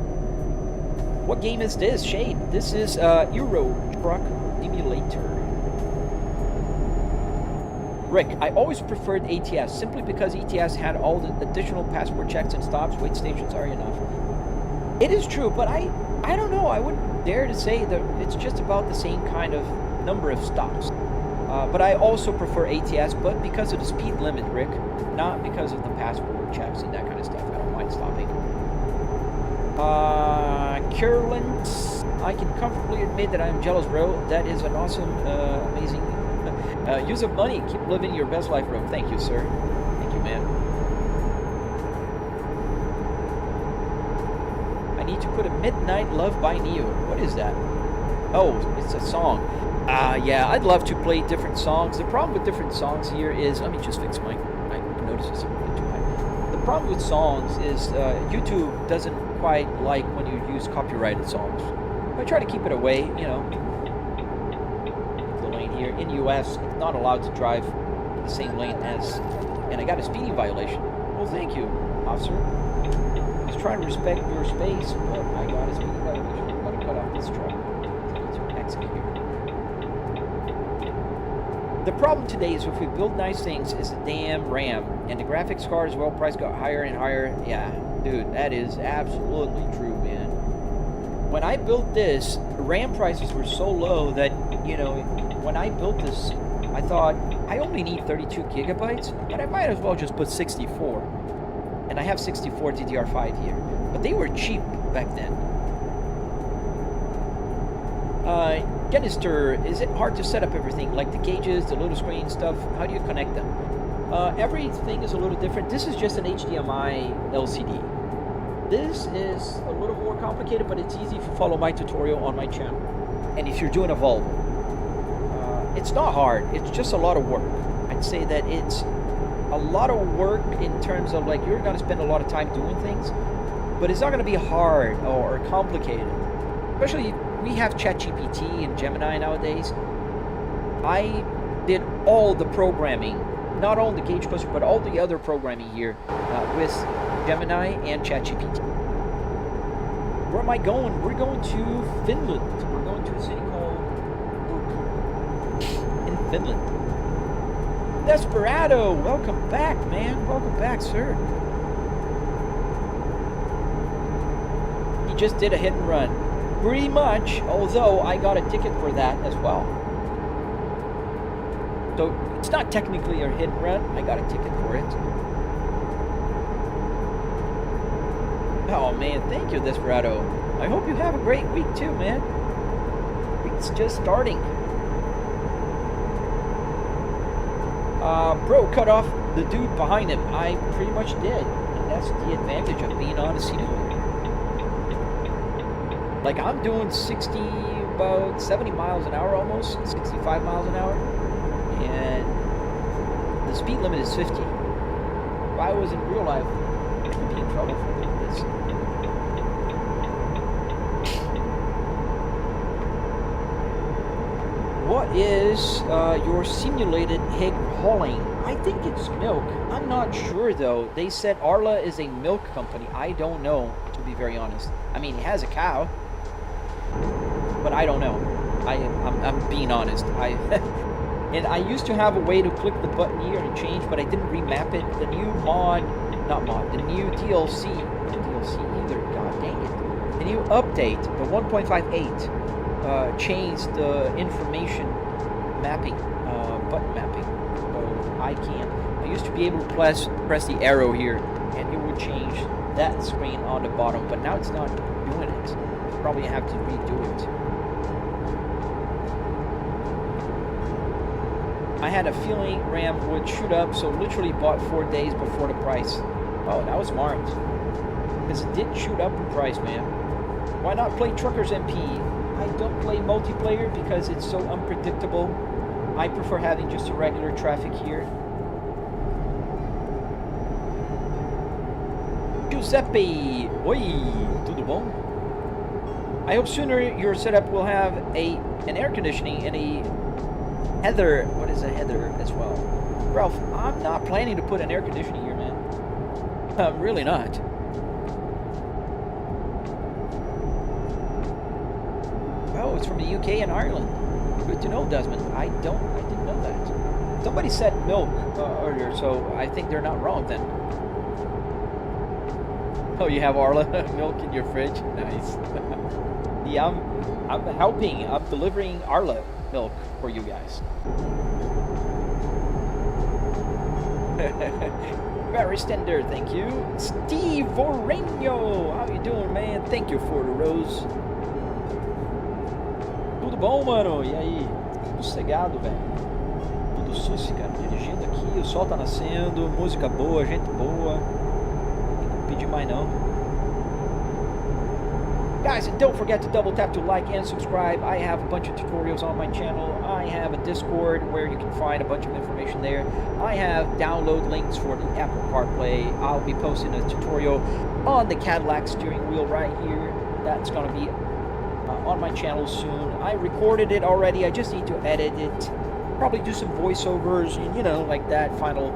What game is this, Shade? This is Euro Truck Simulator. Rick, I always preferred ATS simply because ETS had all the additional passport checks and stops. Wait stations are enough. It is true, but I don't know. I wouldn't dare to say that it's just about the same kind of number of stops. But I also prefer ATS, but because of the speed limit, Rick, not because of the passport checks and that kind of stuff. I don't mind stopping. Carolyn, I can comfortably admit that I am jealous, bro. That is an awesome, amazing use of money. Keep living your best life, bro. Thank you, sir. Thank you, man. I need to put a Midnight Love by Neo. What is that? Oh, it's a song. Yeah, I'd love to play different songs. The problem with different songs here is, let me just fix my notice it's a bit too high. The problem with songs is YouTube doesn't quite like when you use copyrighted songs. I try to keep it away, you know. The lane here in US, it's not allowed to drive the same lane as, and I got a speeding violation. Well, thank you, officer. I was trying to respect your space, but I got a speeding violation. I'm gonna cut off this truck. To exit here. The problem today is if we build nice things, is the damn RAM. And the graphics card as well, price got higher and higher. Yeah, dude, that is absolutely true, man. When I built this, RAM prices were so low that, you know, when I built this, I thought, I only need 32 gigabytes, but I might as well just put 64. And I have 64 DDR5 here. But they were cheap back then. Genister, is it hard to set up everything? Like the gauges, the little screen stuff, how do you connect them? Everything is a little different. This is just an HDMI LCD. This is a little more complicated, but it's easy if you follow my tutorial on my channel. And if you're doing a Volvo. It's not hard, it's just a lot of work. I'd say that it's a lot of work in terms of like you're gonna spend a lot of time doing things, but it's not gonna be hard or complicated. Especially we have ChatGPT and Gemini nowadays. I did all the programming, not only the gauge cluster, but all the other programming here with Gemini and ChatGPT. Where am I going? We're going to Finland. We're going to a city called in Finland. Desperado, welcome back, man. Welcome back, sir. He just did a hit and run. Pretty much, although I got a ticket for that as well. So it's not technically a hit and run. I got a ticket for it. Oh man, thank you, Desperado. I hope you have a great week too, man. Week's just starting. Bro cut off the dude behind him. I pretty much did. And that's the advantage of being on a simulator. Like I'm doing about 70 miles an hour almost, 65 miles an hour. And the speed limit is 50. If I was in real life, I would be in trouble for doing this. What is your simulated hig hauling? I think it's milk. I'm not sure though. They said Arla is a milk company. I don't know, to be very honest. I mean, it has a cow, but I don't know. I'm being honest. And I used to have a way to click the button here and change, but I didn't remap it. The new the new DLC either. God dang it. The new update, the 1.58. Changed the information mapping, button mapping, so I can't. I used to be able to press the arrow here, and it would change that screen on the bottom, but now it's not doing it. Probably have to redo it. I had a feeling RAM would shoot up, so literally bought 4 days before the price. Oh, that was smart, because it did shoot up in price, man. Why not play Truckers MP? I don't play multiplayer because it's so unpredictable. I prefer having just a regular traffic here. Giuseppe! Oi! Tudo bom? I hope sooner your setup will have an air conditioning and a heather. What is a heather as well? Ralph, I'm not planning to put an air conditioning here, man. I'm really not. Oh, it's from the UK and Ireland. Good to know, Desmond. I didn't know that. Somebody said milk earlier, so I think they're not wrong then. Oh, you have Arla milk in your fridge? Nice. Yeah, I'm helping. I'm delivering Arla milk for you guys. Very Stender, thank you. Steve Voreno, how you doing, man? Thank you for the rose. Tudo bom, mano? E aí? Tudo sossegado, velho? Tudo susse, cara. Dirigindo aqui, o sol tá nascendo, música boa, gente boa. Não pedir mais não. Guys, and don't forget to double tap to like and subscribe. I have a bunch of tutorials on my channel. I I have a Discord where you can find a bunch of information there. I have download links for the Apple CarPlay. I'll be posting a tutorial on the Cadillac steering wheel right here. That's going to be on my channel soon. I recorded it already. I just need to edit it. Probably do some voiceovers, and, you know, like that final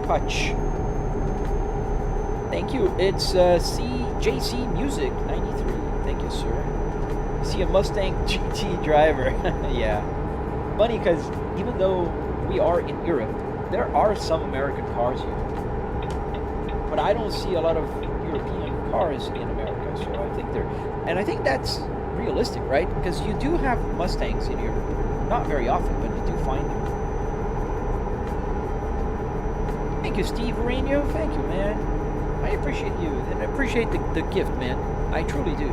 touch. Thank you. It's JC Music 93. Thank you, sir. See a Mustang GT driver. Yeah. Funny because even though we are in Europe, there are some American cars here. But I don't see a lot of European cars in America, so I think and I think that's realistic, right? Because you do have Mustangs in Europe. Not very often, but you do find them. Thank you, Steve Areno. Thank you, man. I appreciate you, and I appreciate the gift, man. I truly do.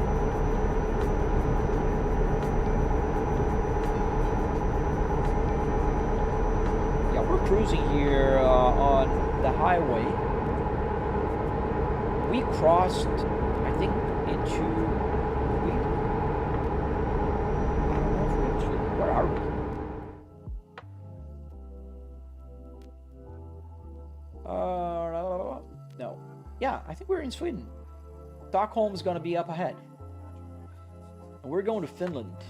Yeah, we're cruising here on the highway. We crossed, I think, into... Where are we? No. Yeah, I think we're in Sweden. Stockholm's gonna be up ahead. And we're going to Finland.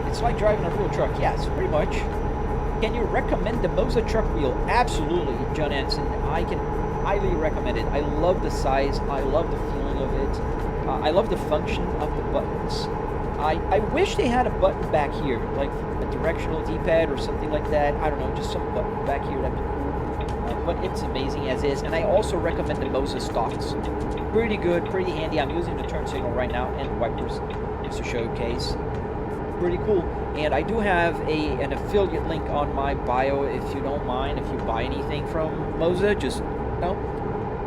It's like driving a real truck. Yes, pretty much. Can you recommend the Moza truck wheel? Absolutely, John Anson. I can highly recommend it. I love the size. I love the feeling of it. I love the function of the buttons. I wish they had a button back here, like a directional D-pad or something like that. I don't know, just some button back here. That'd be cool. But it's amazing as is. And I also recommend the Moza Stalks. Pretty good, pretty handy. I'm using the turn signal right now and the wipers just to showcase. Pretty cool. And I do have an affiliate link on my bio if you don't mind. If you buy anything from Moza, just, you know,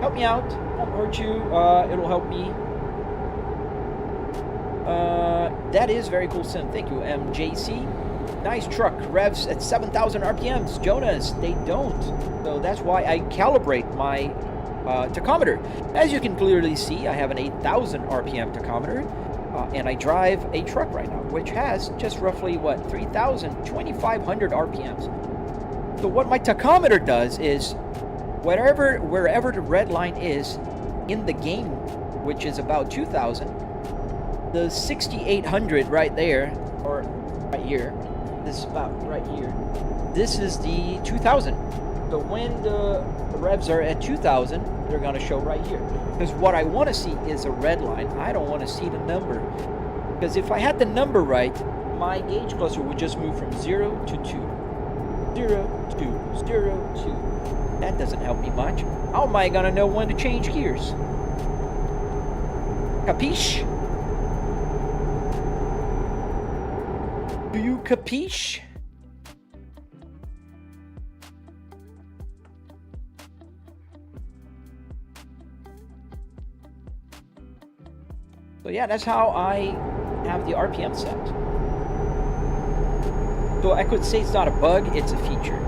help me out. Won't hurt you. It'll help me. That is very cool, Sim. Thank you, MJC. Nice truck. Revs at 7,000 RPMs. Jonas, they don't. So that's why I calibrate my tachometer. As you can clearly see, I have an 8,000 RPM tachometer. And I drive a truck right now, which has just roughly, what, 2,500 RPMs. So what my tachometer does is, wherever the red line is in the game, which is about 2,000, the 6,800 right there, or right here, this spot right here, this is the 2,000. So when the revs are at 2,000, they're going to show right here. Because what I want to see is a red line. I don't want to see the number. Because if I had the number right, my gauge cluster would just move from 0 to 2. 0, 2, 0, 2. That doesn't help me much. How am I going to know when to change gears? Capiche? Do you capiche? So yeah, that's how I have the RPM set. So I could say it's not a bug, it's a feature.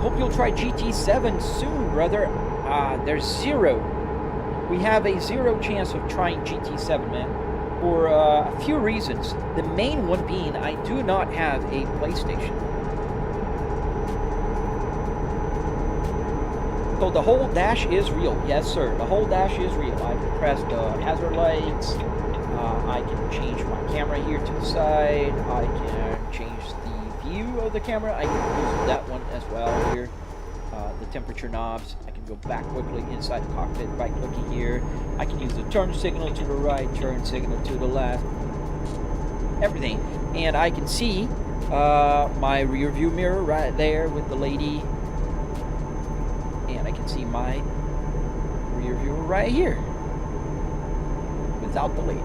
Hope you'll try GT7 soon, brother. There's zero. We have a 0 chance of trying GT7, man. For a few reasons. The main one being I do not have a PlayStation. So the whole dash is real. Yes, sir. The whole dash is real. I can press the hazard lights. I can change my camera here to the side. I can change the view of the camera. I can use that one as well here. The temperature knobs. I can go back quickly inside the cockpit by clicking here. I can use the turn signal to the right, turn signal to the left. Everything. And I can see my rear view mirror right there with the lady. And I can see my rear view right here without the lady.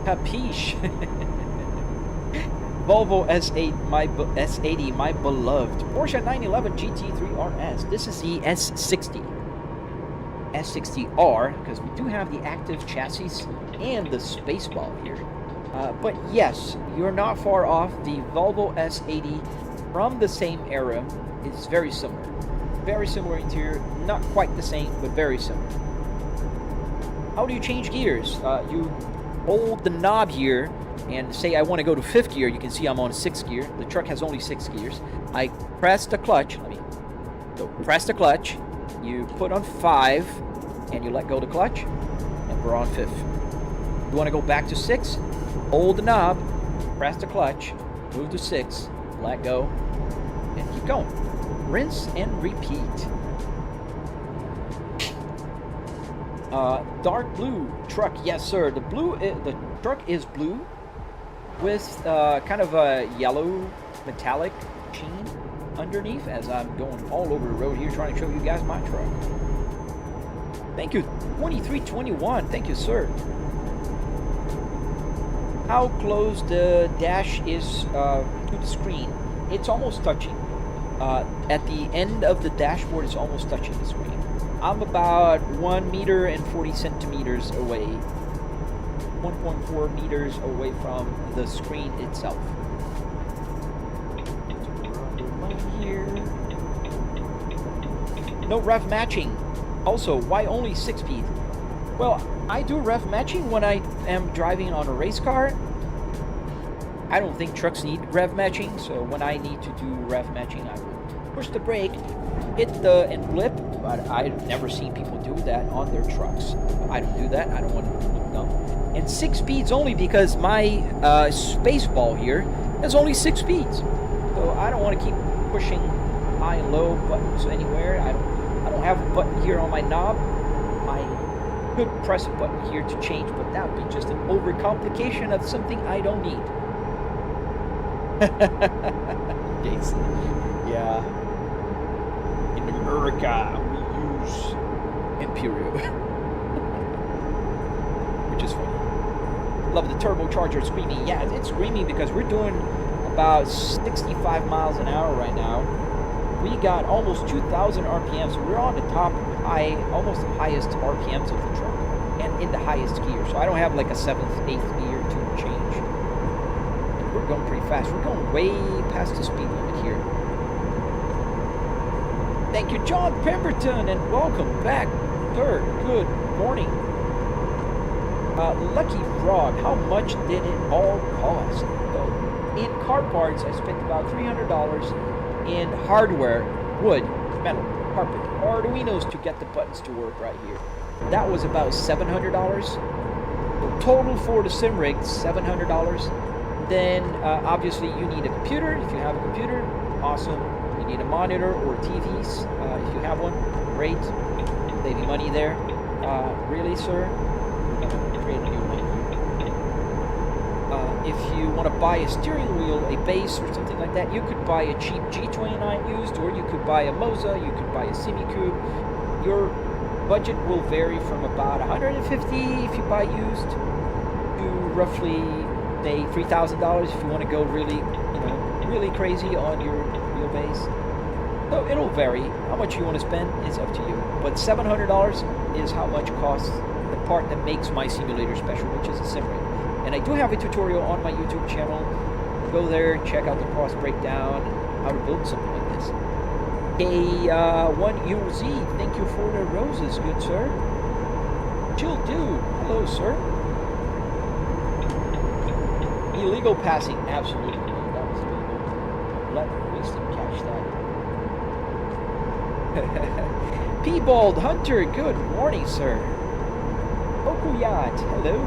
Capiche. Volvo S80, my beloved. Porsche 911 GT3 RS. This is the S60. S60R, because we do have the active chassis and the Spaceball here. But yes, you're not far off. The Volvo S80 from the same era is very similar. Very similar interior, not quite the same, but very similar. How do you change gears? You hold the knob here and say I want to go to 5th gear. You can see I'm on 6th gear. The truck has only 6 gears. I press the clutch. Press the clutch. You put on 5 and you let go of the clutch, and we're on 5th. You want to go back to 6? Hold the knob, press the clutch, move to 6, let go, and keep going. Rinse and repeat. Dark blue truck, yes sir. The truck is blue with kind of a yellow metallic sheen underneath as I'm going all over the road here trying to show you guys my truck. Thank you, 2321. Thank you, sir. How close the dash is to the screen? It's almost touching. At the end of the dashboard, it's almost touching the screen. I'm about 1 meter and 40 centimeters away, 1.4 meters away from the screen itself. Here. No rev matching. Also, why only 6-speed? Well, I do rev matching when I am driving on a race car. I don't think trucks need rev matching, so when I need to do rev matching, I will push the brake, hit the and blip, but I've never seen people do that on their trucks. I don't do that. I don't want to look dumb. And 6 speeds only because my space ball here has only 6 speeds. So I don't want to keep pushing high and low buttons anywhere. I don't have a button here on my knob. I could press a button here to change, but that would be just an overcomplication of something I don't need. Jason. Yeah. In America, we use Imperial. Which is funny. Love the turbocharger screaming. Yeah, it's screaming because we're doing about 65 miles an hour right now. We got almost 2,000 RPMs, so we're on the top high, almost the highest RPMs of the truck, and in the highest gear. So I don't have like a 7th, 8th gear to change. And we're going pretty fast. We're going way past the speed limit here. Thank you, John Pemberton, and welcome back, sir. Good morning. Lucky Frog, how much did it all cost? Well, in car parts, I spent about $300. In hardware, wood, metal, carpet, arduinos to get the buttons to work right here. That was about $700. So total for the sim rig, $700. Then obviously you need a computer. If you have a computer, awesome. You need a monitor or TVs. If you have one, great. Save you money there. Really, sir? We're gonna create a new one here. If you want to buy a steering wheel, a base, or something like that, you could buy a cheap G29 used, or you could buy a Moza, you could buy a Semi-Cube. Your budget will vary from about $150 if you buy used to roughly, say, $3,000 if you want to go really, really crazy on your wheelbase. So it'll vary. How much you want to spend is up to you. But $700 is how much costs the part that makes my simulator special, which is a sim rig. And I do have a tutorial on my YouTube channel. Go there, check out the cost breakdown, how to build something like this. K1UZ, thank you for the roses, good sir. Chill dude, hello sir. Illegal passing, absolutely. That was illegal. Let Winston catch that. P-Bald Hunter, good morning sir. Okuyat, hello.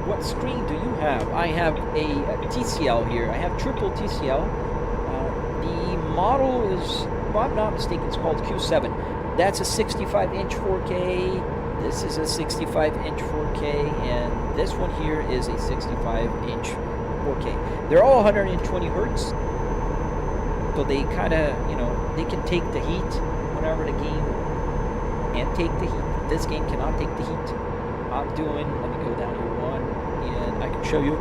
What screen do you have? I have a TCL here. I have triple TCL. The model is, if I'm not mistaken, it's called Q7. That's a 65-inch 4K. This is a 65-inch 4K, and this one here is a 65-inch 4K. They're all 120 hertz, so they kind of, they can take the heat whenever the game can't take the heat. This game cannot take the heat. I'm doing, let me go down here one, and I can show you,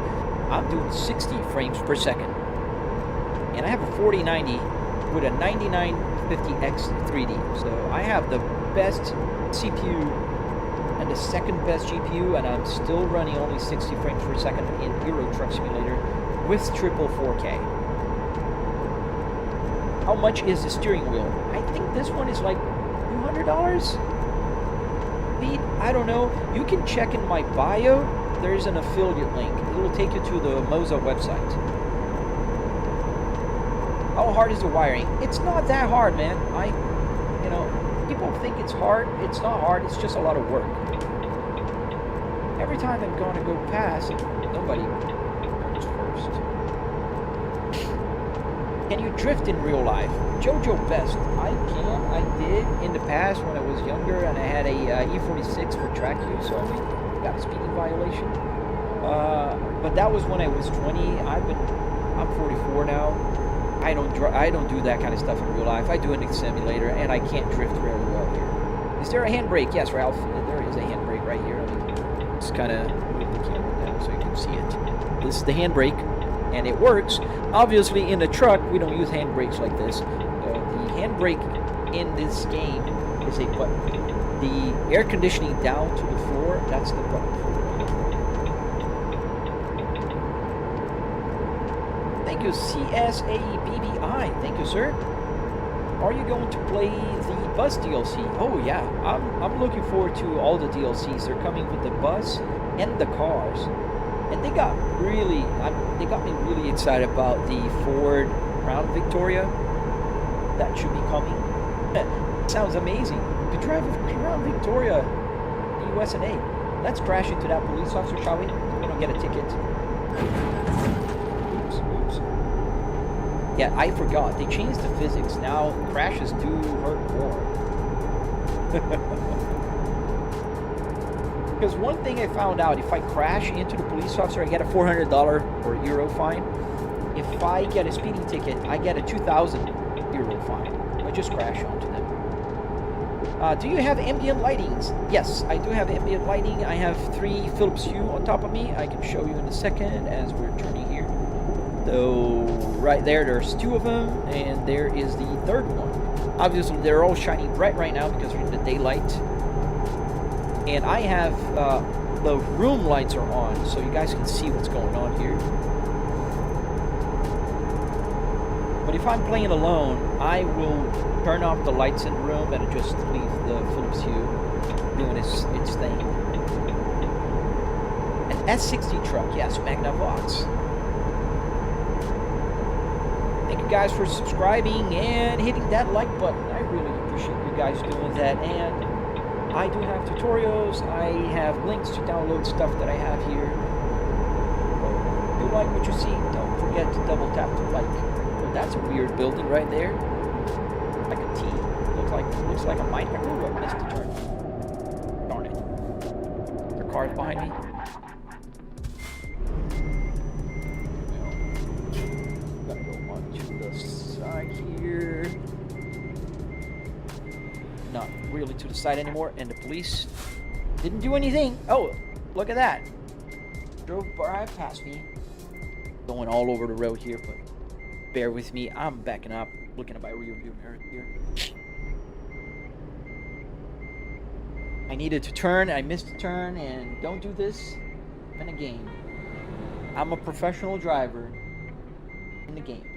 I'm doing 60 frames per second. And I have a 4090 with a 9950X 3D. So I have the best CPU and the second best GPU, and I'm still running only 60 frames per second in Euro Truck Simulator with triple 4K. How much is the steering wheel? I think this one is like $200. I don't know. You can check in my bio. There's an affiliate link. It will take you to the Moza website. How hard is the wiring? It's not that hard, man. You know, people think it's hard. It's not hard. It's just a lot of work. Every time I'm going to go past, nobody goes first. Can you drift in real life? Jojo Best. I can. I did in the past when I was younger and I had a E46 for track use only. Got a speeding violation. But that was when I was 20. I'm 44 now. I don't do that kind of stuff in real life. I do it in the simulator, and I can't drift really well here. Is there a handbrake? Yes, Ralph. There is a handbrake right here. Just kind of move the camera down so you can see it. This is the handbrake, and it works. Obviously, in a truck, we don't use handbrakes like this. The handbrake in this game is a button. The air conditioning down to the floor, that's the button. Thank you, CSABBI. Thank you, sir. Are you going to play the bus DLC? Oh yeah, I'm looking forward to all the DLCs. They're coming with the bus and the cars, and they got me really excited about the Ford Crown Victoria that should be coming. Sounds amazing. To drive a Crown Victoria, the USA. Let's crash into that police officer, shall we? We don't get a ticket. Oops. Yeah, I forgot. They changed the physics. Now crashes do hurt more. Because one thing I found out, if I crash into the police officer, I get a $400 or euro fine. If I get a speeding ticket, I get a 2,000 euro fine. I just crash onto them. Do you have ambient lightings? Yes, I do have ambient lighting. I have 3 Philips Hue on top of me. I can show you in a second as we're turning here. So right there's 2 of them, and there is the 3rd one. Obviously, they're all shining bright right now because we're in the daylight. And I have the room lights are on, so you guys can see what's going on here. But if I'm playing alone, I will turn off the lights in the room and just leave the Philips Hue doing its thing. An S60 truck, yes, Magnavox. Thank you guys for subscribing and hitting that like button. I really appreciate you guys doing that. And I do have tutorials. I have links to download stuff that I have here. If you like what you see, don't forget to double tap to like. Oh, that's a weird building right there. Like a T. Looks like a mine. Ooh, I missed the turn. Darn it. There are cars behind me. Gotta go on to the side here. Not really to the side anymore, and the police didn't do anything. Oh, look at that. Drove right past me. Going all over the road here, but bear with me. I'm backing up, looking at my rear view mirror here. I needed to turn, I missed the turn, and don't do this in a game. I'm a professional driver in the game.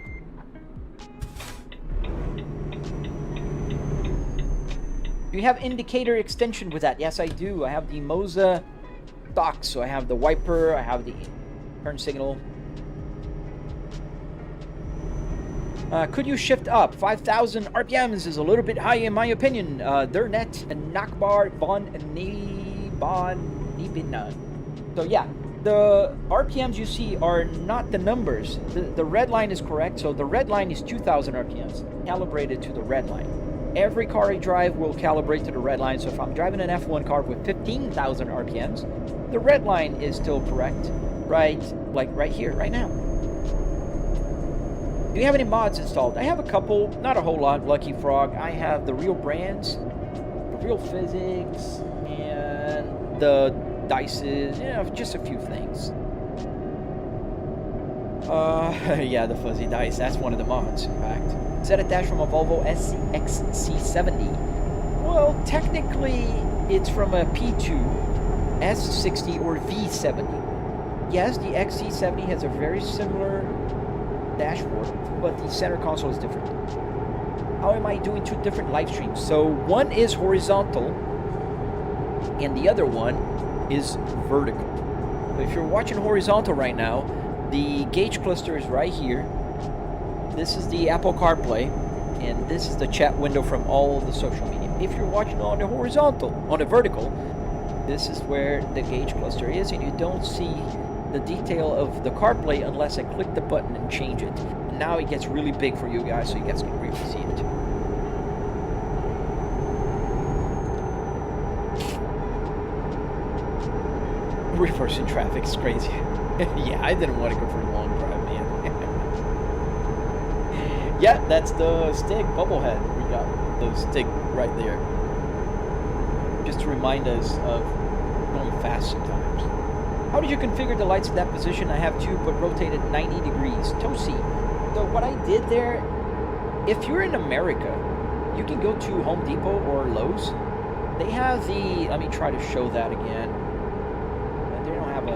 Do you have indicator extension with that? Yes, I do. I have the Moza Stalks, so I have the wiper, I have the turn signal. Could you shift up? 5,000 RPMs is a little bit high in my opinion. Dernet and Nakbar von Nibinan. So yeah, the RPMs you see are not the numbers. The red line is correct. So the red line is 2,000 RPMs, calibrated to the red line. Every car I drive will calibrate to the red line. So if I'm driving an F1 car with 15,000 RPMs, the red line is still correct, right? Like right here, right now. Do you have any mods installed? I have a couple, not a whole lot. Lucky Frog. I have the real brands, the real physics, and the dices. You know, just a few things. Yeah, the fuzzy dice. That's one of the mods, in fact. Set a dash from a Volvo XC70. Well, technically, it's from a P2, S60, or V70. Yes, the XC70 has a very similar dashboard, but the center console is different. how am I doing two different live streams? So one is horizontal and the other one is vertical. So if you're watching horizontal right now, the gauge cluster is right here. This is the Apple CarPlay, and this is the chat window from all the social media. If you're watching on the horizontal, on the vertical, this is where the gauge cluster is, and you don't see the detail of the CarPlay unless I click the button and change it. And now it gets really big for you guys, so you guys can really see it. Reversing traffic is crazy. Yeah, I didn't want to go for a long drive, man. Yeah, that's the stick bubblehead. We got the stick right there. Just to remind us of going fast sometimes. How did you configure the lights in that position? I have two, but rotated 90 degrees. Tosi. So what I did there, if you're in America, you can go to Home Depot or Lowe's. They have the, let me try to show that again. They don't have a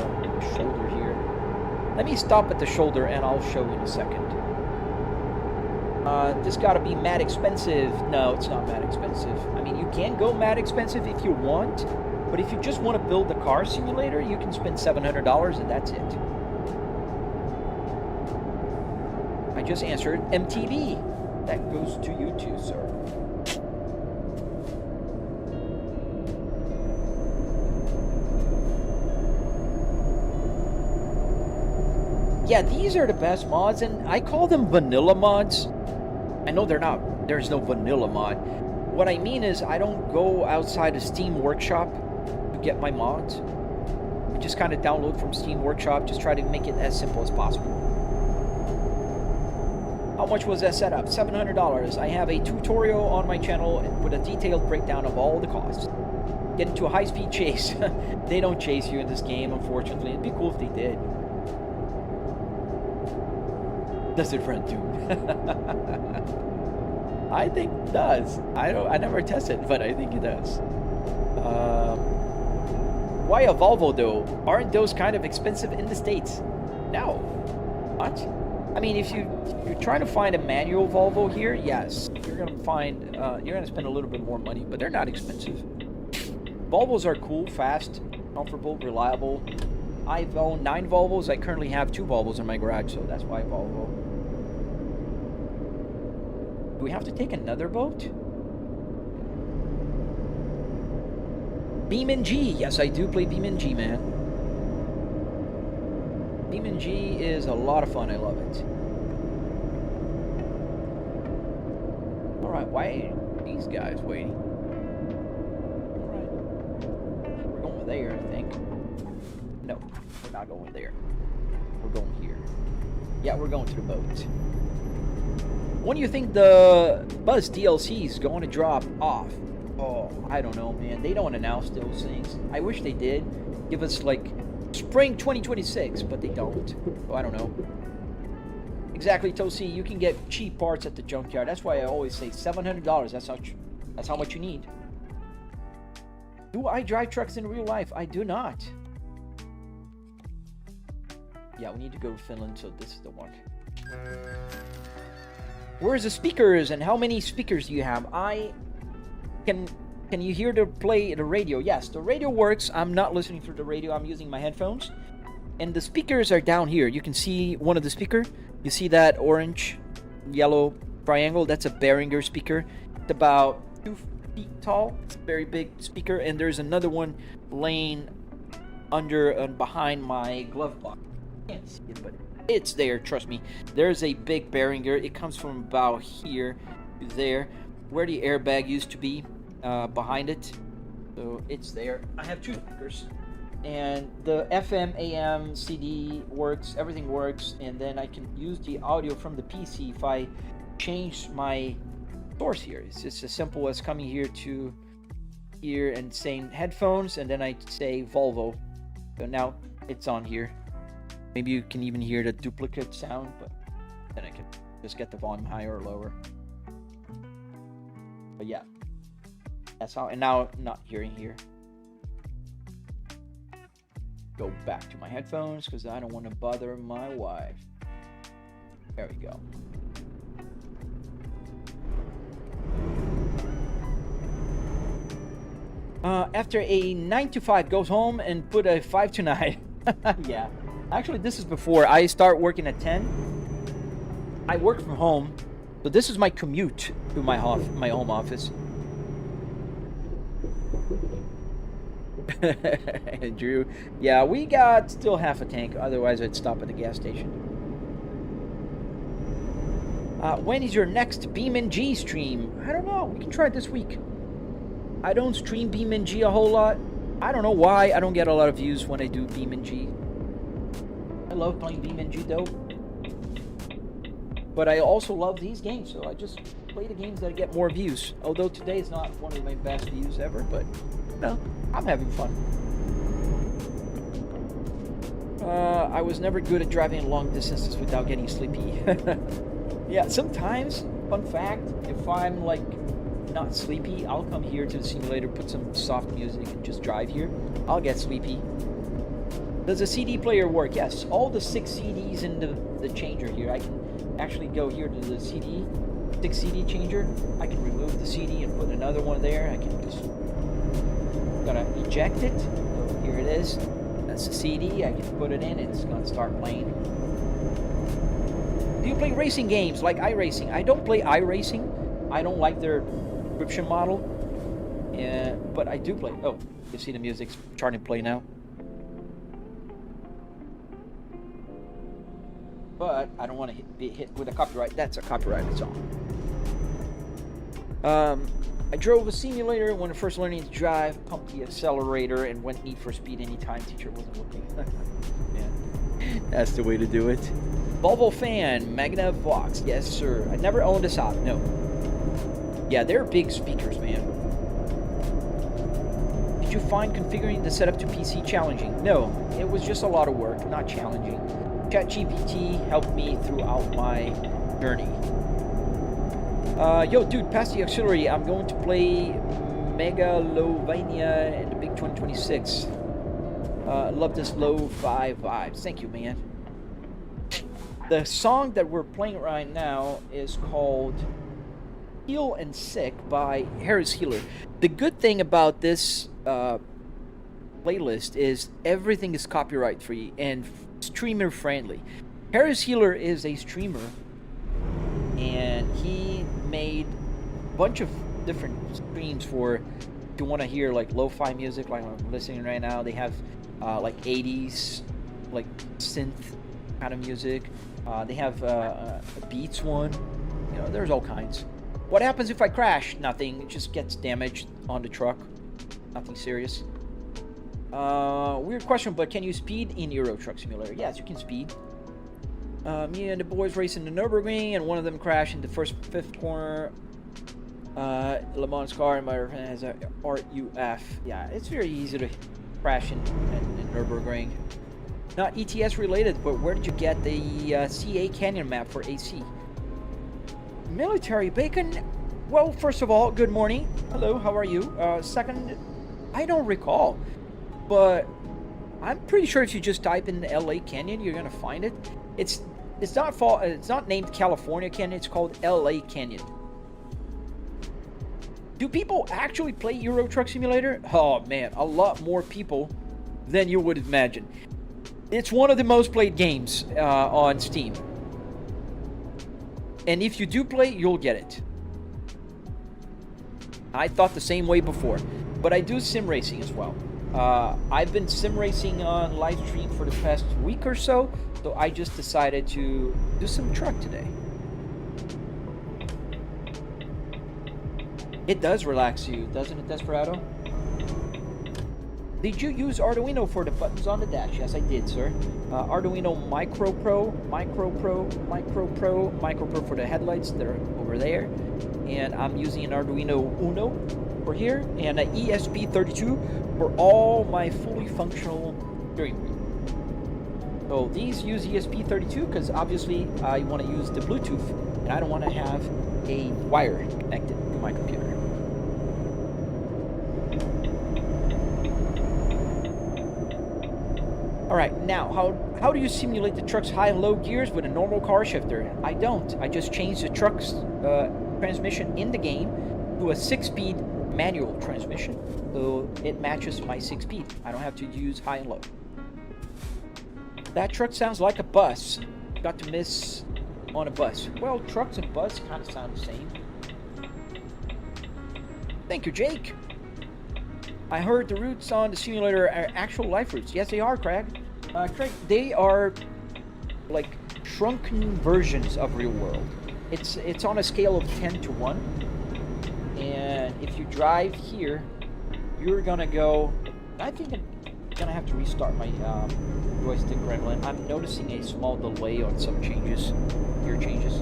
shoulder here. Let me stop at the shoulder and I'll show you in a second. This gotta be mad expensive. No, it's not mad expensive. I mean, you can go mad expensive if you want, but if you just want to build the car simulator, you can spend $700 and that's it. I just answered MTV. That goes to you too, sir. Yeah, these are the best mods, and I call them vanilla mods. I know they're not. There's no vanilla mod. What I mean is I don't go outside of Steam Workshop to get my mods. I just kind of download from Steam Workshop, just try to make it as simple as possible. How much was that setup? $700. I have a tutorial on my channel with a detailed breakdown of all the costs. Get into a high-speed chase. They don't chase you in this game, unfortunately. It'd be cool if they did. Does it run Doom? I think it does. I never tested, but I think it does. Why a Volvo though? Aren't those kind of expensive in the States? No. What? I mean, if you're trying to find a manual Volvo here, yes, you're gonna find you're gonna spend a little bit more money, but they're not expensive. Volvos are cool, fast, comfortable, reliable. I've owned 9 Volvos. I currently have 2 Volvos in my garage, so that's why Volvo. Do we have to take another boat? BeamNG. Yes, I do play BeamNG, man. BeamNG is a lot of fun. I love it. Alright, why are these guys waiting? Alright. We're going there, I think. No, we're not going there. We're going here. Yeah, we're going to the boat. When do you think the Buzz DLC is going to drop off? Oh, I don't know, man. They don't announce those things. I wish they did. Give us, like, spring 2026, but they don't. Oh, I don't know. Exactly, Tosi. You can get cheap parts at the junkyard. That's why I always say $700. That's how much you need. Do I drive trucks in real life? I do not. Yeah, we need to go to Finland, so this is the one. Where's the speakers and how many speakers do you have? Can you hear the play the radio? Yes, the radio works. I'm not listening through the radio. I'm using my headphones. And the speakers are down here. You can see one of the speaker. You see that orange, yellow triangle? That's a Behringer speaker. It's about 2 feet tall. It's a very big speaker. And there's another one laying under and behind my glove box. Can't see it, but it's there, trust me. There's a big Behringer. It comes from about here to there, where the airbag used to be, behind it. So it's there. I have 2 speakers, and the FM, AM, CD works. Everything works, and then I can use the audio from the PC if I change my source here. It's just as simple as coming here to here and saying headphones, and then I say Volvo. So now it's on here. Maybe you can even hear the duplicate sound, but then I can just get the volume higher or lower. But yeah, that's how. And now I'm not hearing here. Go back to my headphones because I don't want to bother my wife. There we go. After a 9 to 5, goes home and put a 5 to 9. Yeah. Actually, this is before I start working at 10. I work from home, so this is my commute to my home office. Drew, yeah, we got still half a tank. Otherwise, I'd stop at the gas station. When is your next BeamNG stream? I don't know. We can try it this week. I don't stream BeamNG a whole lot. I don't know why I don't get a lot of views when I do BeamNG. I love playing BeamNG though. But I also love these games, so I just play the games that get more views. Although today is not one of my best views ever, but no, I'm having fun. I was never good at driving long distances without getting sleepy. Yeah, sometimes, fun fact, if I'm like not sleepy, I'll come here to the simulator, put some soft music, and just drive here. I'll get sleepy. Does a CD player work? Yes, all the 6 CDs in the changer here. I can actually go here to the 6 CD changer. I can remove the CD and put another one there. I can just gonna eject it. So here it is. That's the CD. I can put it in. It's gonna start playing. Do you play racing games like iRacing? I don't play iRacing. I don't like their subscription model. Yeah, but I do play. Oh, you see the music's starting to play now. But I don't want to be hit with a copyright. That's a copyrighted song. I drove a simulator when I first learning to drive, pumped the accelerator, and went Need for Speed anytime teacher wasn't looking. Yeah, that's the way to do it. Volvo fan, Magna Vox. Yes, sir. I never owned a Saab. No. Yeah, they're big speakers, man. Did you find configuring the setup to PC challenging? No, it was just a lot of work, not challenging. ChatGPT helped me throughout my journey. Yo, dude, pass the auxiliary. I'm going to play Megalovania in the big 2026. Love this lo-fi vibes. Thank you, man. The song that we're playing right now is called Heal and Sick by Harris Healer. The good thing about this playlist is everything is copyright free and streamer friendly. Harris Healer is a streamer, and he made a bunch of different streams for, if you want to hear like lo-fi music like I'm listening right now. They have like 80s like synth kind of music. They have a beats one. You know, there's all kinds. What happens if I crash? Nothing. It just gets damaged on the truck. Nothing serious. Weird question, but can you speed in Euro Truck Simulator? Yes, you can speed. Me and the boys racing the Nürburgring, and one of them crashed in the fifth corner. Le Mans car, and my friend has a RUF. Yeah, it's very easy to crash in Nürburgring. Not ETS related, but where did you get the CA Canyon map for AC? Military Bacon? Well, first of all, good morning. Hello, how are you? Second, I don't recall, but I'm pretty sure if you just type in LA Canyon, you're gonna find it. It's not named California Canyon, it's called LA Canyon. Do people actually play Euro Truck Simulator? Oh man, a lot more people than you would imagine. It's one of the most played games on Steam. And if you do play, you'll get it. I thought the same way before, but I do sim racing as well. I've been sim racing on Livestream for the past week or so, so I just decided to do some truck today. It does relax you, doesn't it, Desperado? Did you use Arduino for the buttons on the dash? Yes, I did, sir. Arduino Micro Pro for the headlights. They're over there. And I'm using an Arduino Uno for here, and an ESP32 for all my fully functional steering wheel. So these use ESP32 because obviously I want to use the Bluetooth, and I don't want to have a wire connected to my computer. Alright, now, how do you simulate the truck's high and low gears with a normal car shifter? I don't. I just change the truck's transmission in the game to a 6-speed manual transmission, so it matches my 6-speed. I don't have to use high and low. That truck sounds like a bus. Got to miss on a bus. Well, trucks and bus kind of sound the same. Thank you, Jake. I heard the routes on the simulator are actual life routes. Yes, they are, Craig. Craig, they are like shrunken versions of real world. It's on a scale of 10 to 1. And if you drive here, you're gonna go... I think I'm gonna have to restart my joystick gremlin. I'm noticing a small delay on some changes. Gear changes.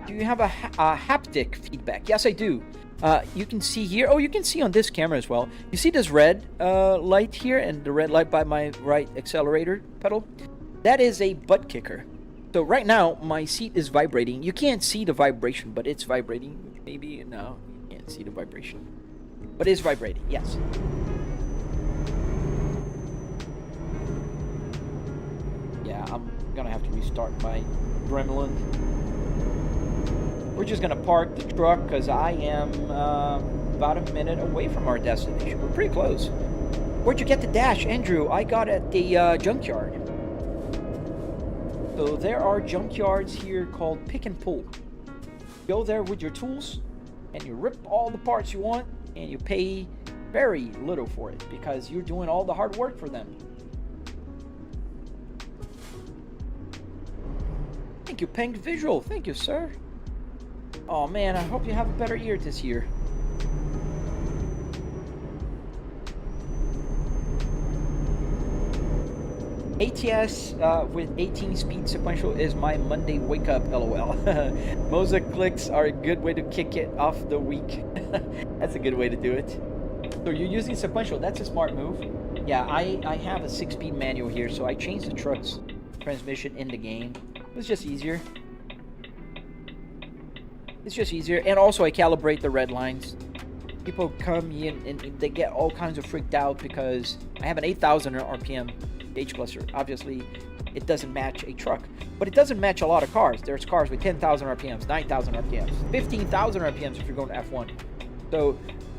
Do you have a haptic feedback? Yes, I do. You can see here. Oh, you can see on this camera as well. You see this red light here and the red light by my right accelerator pedal? That is a butt kicker. So right now, my seat is vibrating. You can't see the vibration, but it's vibrating. Maybe, no, you can't see the vibration. But it's vibrating, yes. Yeah, I'm gonna have to restart my gremlin. We're just gonna park the truck because I am about a minute away from our destination. We're pretty close. Where'd you get the dash, Andrew? I got it at the junkyard. So there are junkyards here called pick and pull. Go there with your tools and you rip all the parts you want and you pay very little for it because you're doing all the hard work for them. Thank you, Pink Visual. Thank you, sir. Oh man, I hope you have a better year this year. ATS with 18 speed sequential is my Monday wake up, lol. Moza clicks are a good way to kick it off the week. That's a good way to do it. So you're using sequential, that's a smart move. Yeah, I have a 6-speed manual here, so I changed the truck's transmission in the game. It's just easier. It's just easier, and also I calibrate the red lines. People come in and they get all kinds of freaked out because I have an 8,000 RPM H cluster. Obviously, it doesn't match a truck, but it doesn't match a lot of cars. There's cars with 10,000 RPMs, 9,000 RPMs, 15,000 RPMs if you're going to F1. So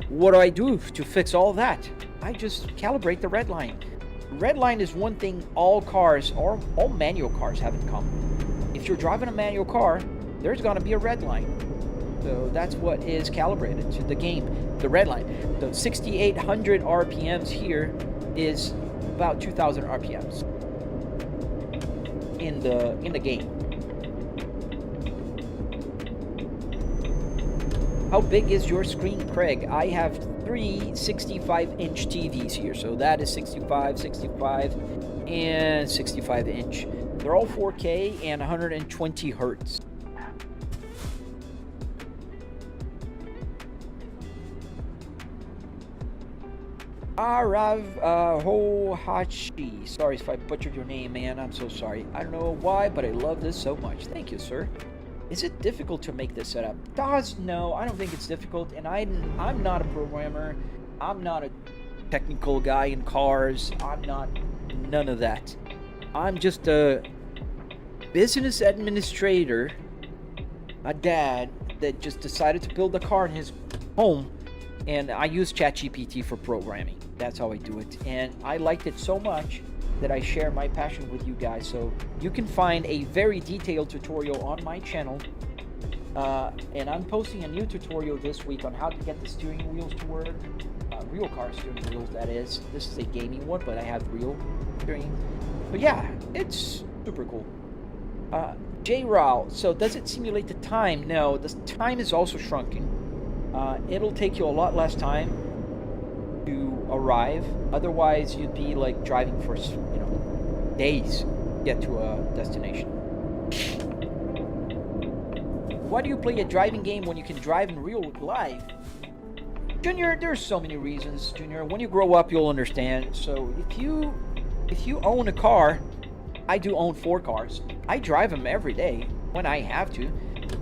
what do I do to fix all that? I just calibrate the red line. Red line is one thing all cars, or all manual cars, have in common. If you're driving a manual car, there's going to be a red line. So that's what is calibrated to the game, the red line. So 6,800 RPMs here is about 2,000 RPMs in the game. How big is your screen, Craig? I have 3 65-inch TVs here, so that is 65, 65, and 65-inch. They're all 4K and 120 hertz. Arav Hohachi. Sorry if I butchered your name, man. I'm so sorry. I don't know why, but I love this so much. Thank you, sir. Is it difficult to make this setup? No, I don't think it's difficult. And I'm not a programmer. I'm not a technical guy in cars. I'm not none of that. I'm just a business administrator, a dad that just decided to build a car in his home. And I use ChatGPT for programming. That's how I do it. And I liked it so much that I share my passion with you guys. So you can find a very detailed tutorial on my channel. And I'm posting a new tutorial this week on how to get the steering wheels to work. Real car steering wheels, that is. This is a gaming one, but I have real steering. But yeah, it's super cool. J-Rao, so does it simulate the time? No, the time is also shrunken. It'll take you a lot less time to arrive. Otherwise, you'd be like driving for, days to get to a destination. Why do you play a driving game when you can drive in real life? Junior, there's so many reasons, Junior. When you grow up, you'll understand. So if you own a car, I do own 4 cars. I drive them every day when I have to.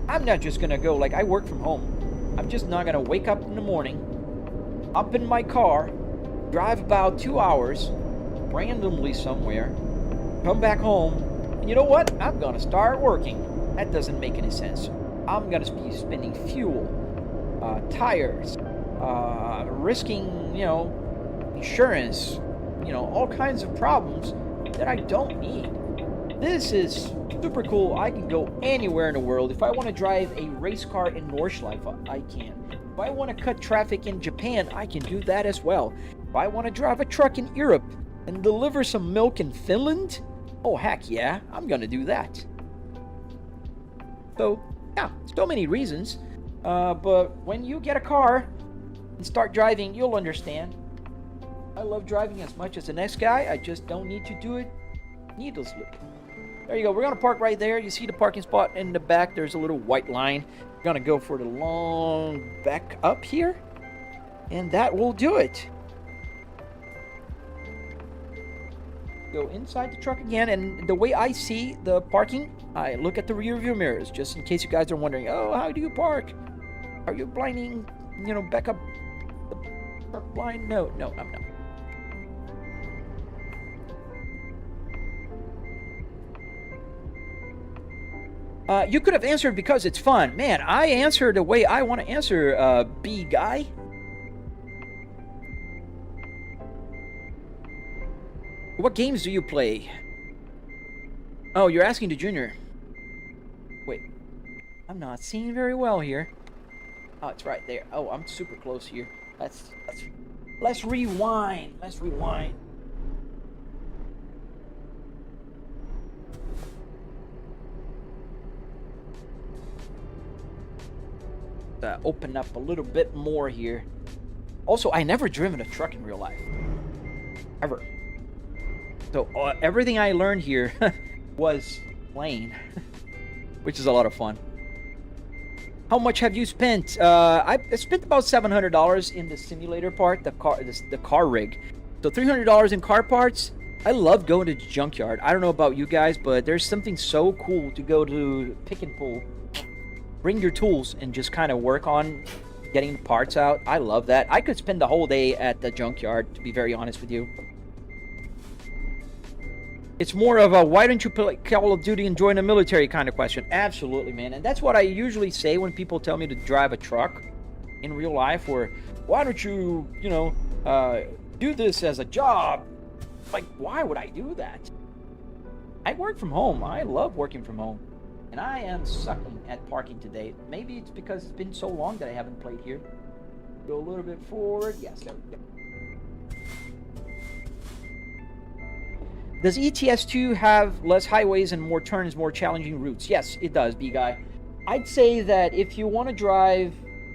I'm not just gonna go, like, I work from home. I'm just not gonna wake up in the morning, up in my car, drive about 2 hours, randomly somewhere, come back home, and you know what? I'm gonna start working. That doesn't make any sense. I'm gonna be spending fuel, tires, risking, you know, insurance, you know, all kinds of problems that I don't need. This is super cool. I can go anywhere in the world. If I want to drive a race car in Nordschleife, I can. If I want to cut traffic in Japan, I can do that as well. If I want to drive a truck in Europe and deliver some milk in Finland, oh heck yeah, I'm gonna do that. So yeah, so many reasons. But when you get a car and start driving, you'll understand. I love driving as much as the next guy. I just don't need to do it needlessly. There you go. We're going to park right there. You see the parking spot in the back. There's a little white line. We're going to go for the long back up here. And that will do it. Go inside the truck again. And the way I see the parking, I look at the rear view mirrors. Just in case you guys are wondering, oh, how do you park? Are you blinding, you know, back up the truck blind? No, I'm not. You could have answered because it's fun. Man, I answered the way I want to answer, B guy. What games do you play? Oh, you're asking the junior. Wait, I'm not seeing very well here. Oh, it's right there. Oh, I'm super close here. Let's rewind. Let's rewind. Open up a little bit more here. Also, I never driven a truck in real life. Ever. So everything I learned here was playing, which is a lot of fun. How much have you spent? I spent about $700 in the simulator part, the car rig. So $300 in car parts. I love going to the junkyard. I don't know about you guys, but there's something so cool to go to pick and pull. Bring your tools and just kind of work on getting the parts out. I love that. I could spend the whole day at the junkyard, to be very honest with you. It's more of a why don't you play Call of Duty and join the military kind of question. Absolutely, man. And that's what I usually say when people tell me to drive a truck in real life, or why don't you, you know, do this as a job? Like, why would I do that? I work from home. I love working from home. And I am sucking at parking today. Maybe it's because it's been so long that I haven't played here. Go a little bit forward. Yes, there we go. Does ETS2 have less highways and more turns, more challenging routes? Yes, it does, B-Guy. I'd say that if you want to drive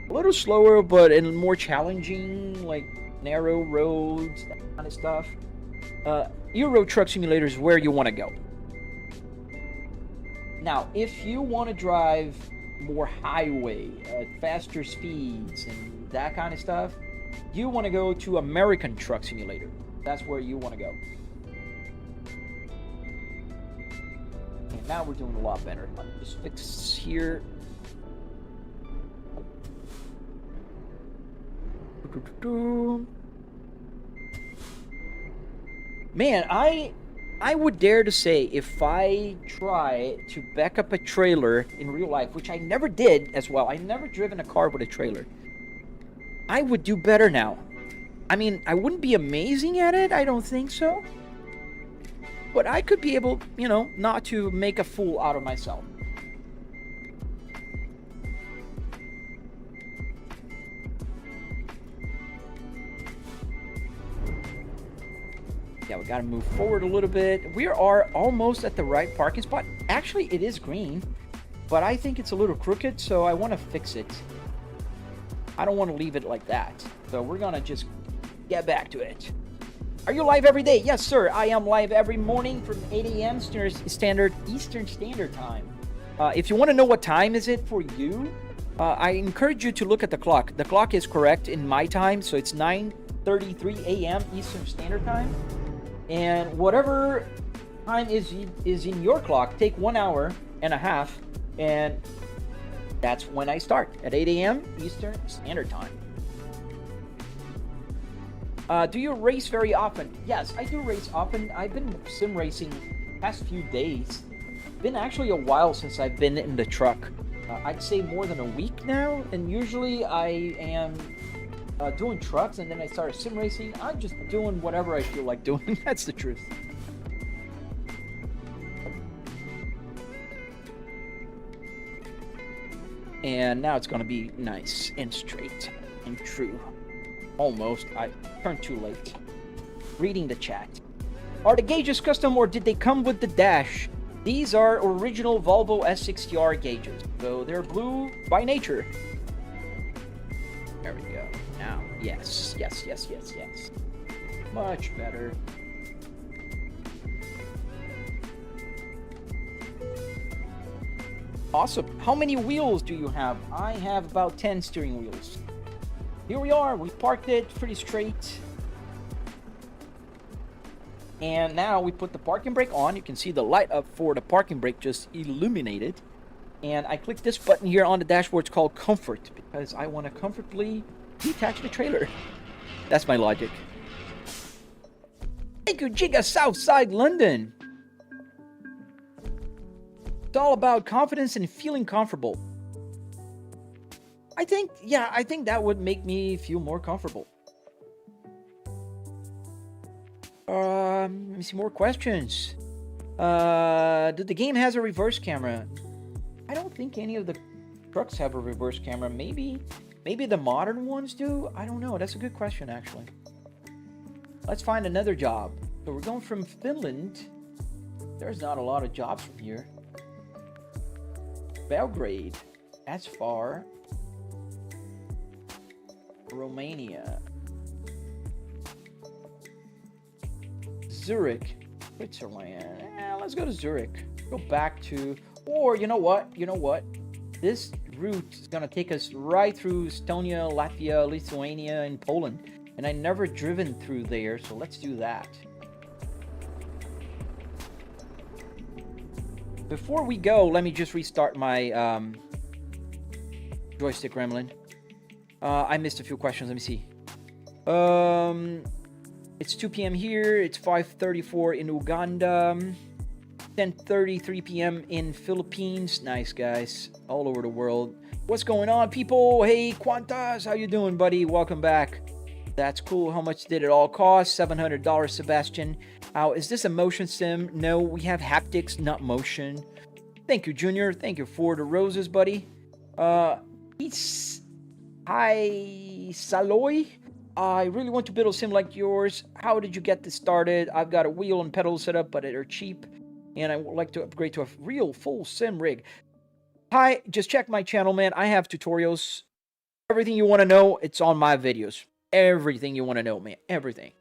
a little slower, but in more challenging, like narrow roads, that kind of stuff, Euro Truck Simulator is where you want to go. Now, if you want to drive more highway, faster speeds, and that kind of stuff, you want to go to American Truck Simulator. That's where you want to go. And now we're doing a lot better. Let me just fix here. Man, I would dare to say if I try to back up a trailer in real life, which I never did as well, I never driven a car with a trailer, I would do better now. I mean, I wouldn't be amazing at it, I don't think so. But I could be able, you know, not to make a fool out of myself. Yeah, we gotta move forward a little bit. We are almost at the right parking spot. Actually, it is green, but I think it's a little crooked, so I want to fix it. I don't want to leave it like that. So we're gonna just get back to it. Are you live every day? Yes, sir. I am live every morning from 8 a.m. Eastern Standard Time. If you want to know what time is it for you, I encourage you to look at the clock. The clock is correct in my time, so it's 9:33 a.m. Eastern Standard Time. And whatever time is in your clock, take 1 hour and a half, and that's when I start, at 8 a.m. Eastern Standard Time. Do you race very often? Yes, I do race often. I've been sim racing past few days. Been actually a while since I've been in the truck. I'd say more than a week now, and usually I am doing trucks, and then I started sim racing. I'm just doing whatever I feel like doing. That's the truth. And now it's going to be nice and straight and true. Almost. I turned too late. Reading the chat. Are the gauges custom or did they come with the dash? These are original Volvo S60R gauges. So they're blue by nature. There we go. Now, yes. Much better. Awesome. How many wheels do you have? I have about 10 steering wheels. Here we are. We parked it pretty straight. And now we put the parking brake on. You can see the light up for the parking brake just illuminated. And I click this button here on the dashboard. It's called Comfort because I want to comfortably detach the trailer. That's my logic. Thank you, Giga Southside London. It's all about confidence and feeling comfortable. I think that would make me feel more comfortable. Let me see more questions. Did the game has a reverse camera? I don't think any of the trucks have a reverse camera. Maybe the modern ones do. I don't know. That's a good question, actually. Let's find another job. So we're going from Finland. There's not a lot of jobs from here. Belgrade. That's far. Romania. Zurich. Switzerland. Let's go to Zurich. Go back to... Or, you know what? This route is going to take us right through Estonia, Latvia, Lithuania, and Poland. And I never driven through there, so let's do that. Before we go, let me just restart my joystick gremlin. I missed a few questions. Let me see. It's 2 p.m. here. It's 5:34 in Uganda. 10:33 p.m. in Philippines. Nice, guys. All over the world. What's going on, people? Hey, Quantas. How you doing, buddy? Welcome back. That's cool. How much did it all cost? $700, Sebastian. Is this a motion sim? No, we have haptics, not motion. Thank you, Junior. Thank you for the roses, buddy. Hi, Saloy. I really want to build a sim like yours. How did you get this started? I've got a wheel and pedal set up, but they're cheap. And I would like to upgrade to a real full sim rig. Hi, just check my channel, man. I have tutorials. Everything you want to know, it's on my videos. Everything you want to know, man. Everything.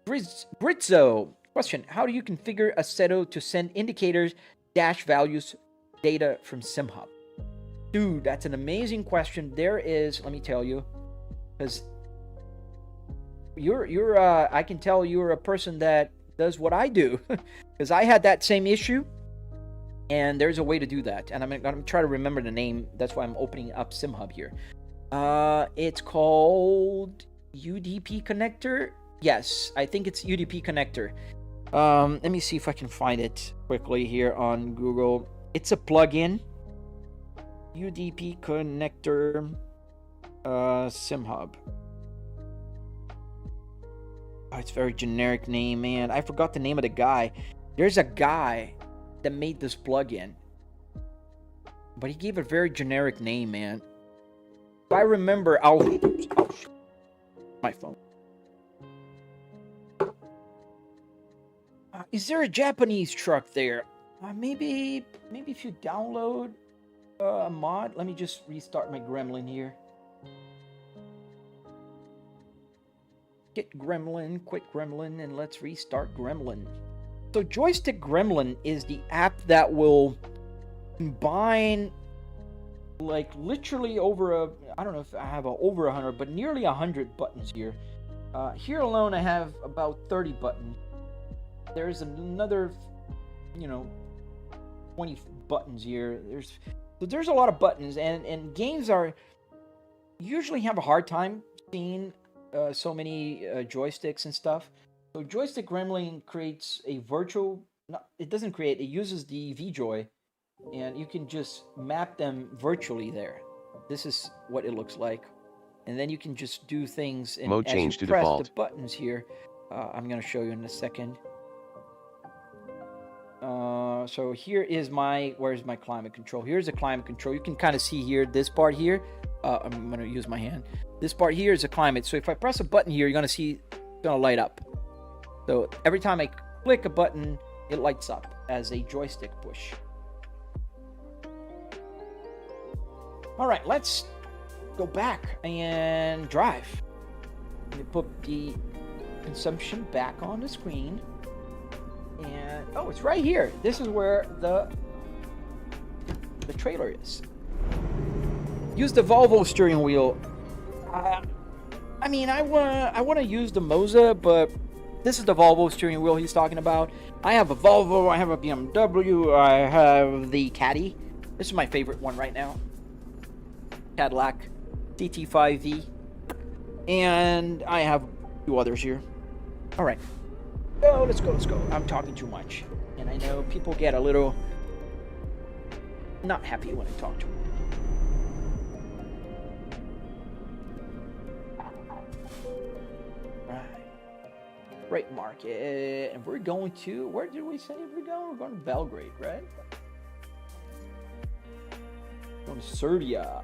Brizzo. Question. How do you configure a Seto to send indicators, dash values, data from SimHub? Dude, that's an amazing question. There is, let me tell you, because I can tell you're a person that does what I do, because I had that same issue, and there's a way to do that, and I'm gonna try to remember the name. That's why I'm opening up SimHub here. It's called UDP connector. Yes, I think it's UDP connector. Let me see if I can find it quickly here on Google. It's a plugin. UDP connector, SimHub. Oh, it's a very generic name, man. I forgot the name of the guy. There's a guy that made this plugin, but he gave a very generic name, man. If I remember, my phone. Is there a Japanese truck there? Maybe if you download a mod. Let me just restart my gremlin here. Get gremlin, quit gremlin, and let's restart gremlin. So joystick gremlin is the app that will combine like literally over I don't know if I have over 100, but nearly 100 buttons here. Here alone I have about 30 buttons. There's another, 20 buttons here. There's a lot of buttons, and games usually have a hard time seeing so many joysticks and stuff. So joystick gremlin creates a virtual, it doesn't create, it uses the VJoy and you can just map them virtually there. This is what it looks like. And then you can just do things, and Mode as change you to press default. the buttons here, I'm going to show you in a second. So here is where's my climate control? Here's the climate control. You can kind of see here, this part here. I'm going to use my hand. This part here is a climate. So if I press a button here, you're going to see it's going to light up. So every time I click a button, it lights up as a joystick push. All right, let's go back and drive. Let me put the consumption back on the screen. And oh, it's right here. This is where the trailer is. Use the Volvo steering wheel. I mean, I wanna use the Moza, but this is the Volvo steering wheel he's talking about. I have a Volvo, I have a BMW, I have the Caddy. This is my favorite one right now. Cadillac CT5V. And I have a few others here. All right. Oh, let's go, let's go. I'm talking too much. And I know people get a little not happy when I talk to them. Right market, and we're going to, where did we say we're going? We're going to Belgrade, right? Going to Serbia.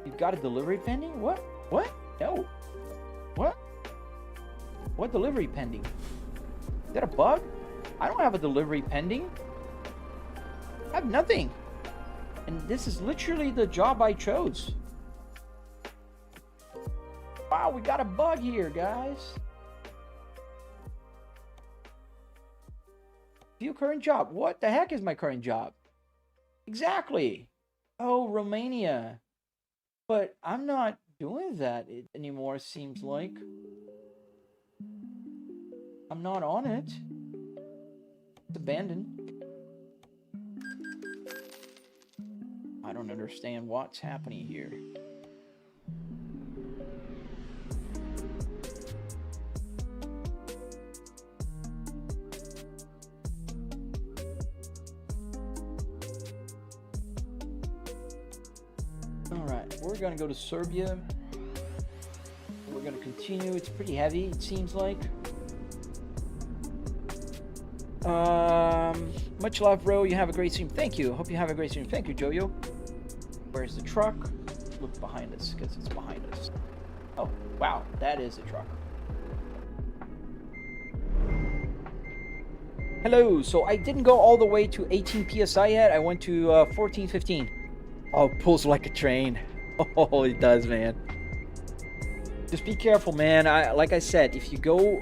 You've got a delivery pending? What? What? No. What? What delivery pending? Is that a bug? I don't have a delivery pending. I have nothing. And this is literally the job I chose. Wow, we got a bug here, guys. View current job. What the heck is my current job? Exactly. Oh, Romania. But I'm not doing that anymore, it seems like. I'm not on it. It's abandoned. I don't understand what's happening here. We're gonna go to Serbia. We're gonna continue. It's pretty heavy, it seems like. Much love, bro. You have a great stream. Thank you. Hope you have a great stream. Thank you, Jojo. Where's the truck? Look behind us, because it's behind us. Oh, wow. That is a truck. Hello. So I didn't go all the way to 18 PSI yet. I went to 14, 15. Oh, it pulls like a train. Oh, it does, man. Just be careful, man. Like I said, if you go,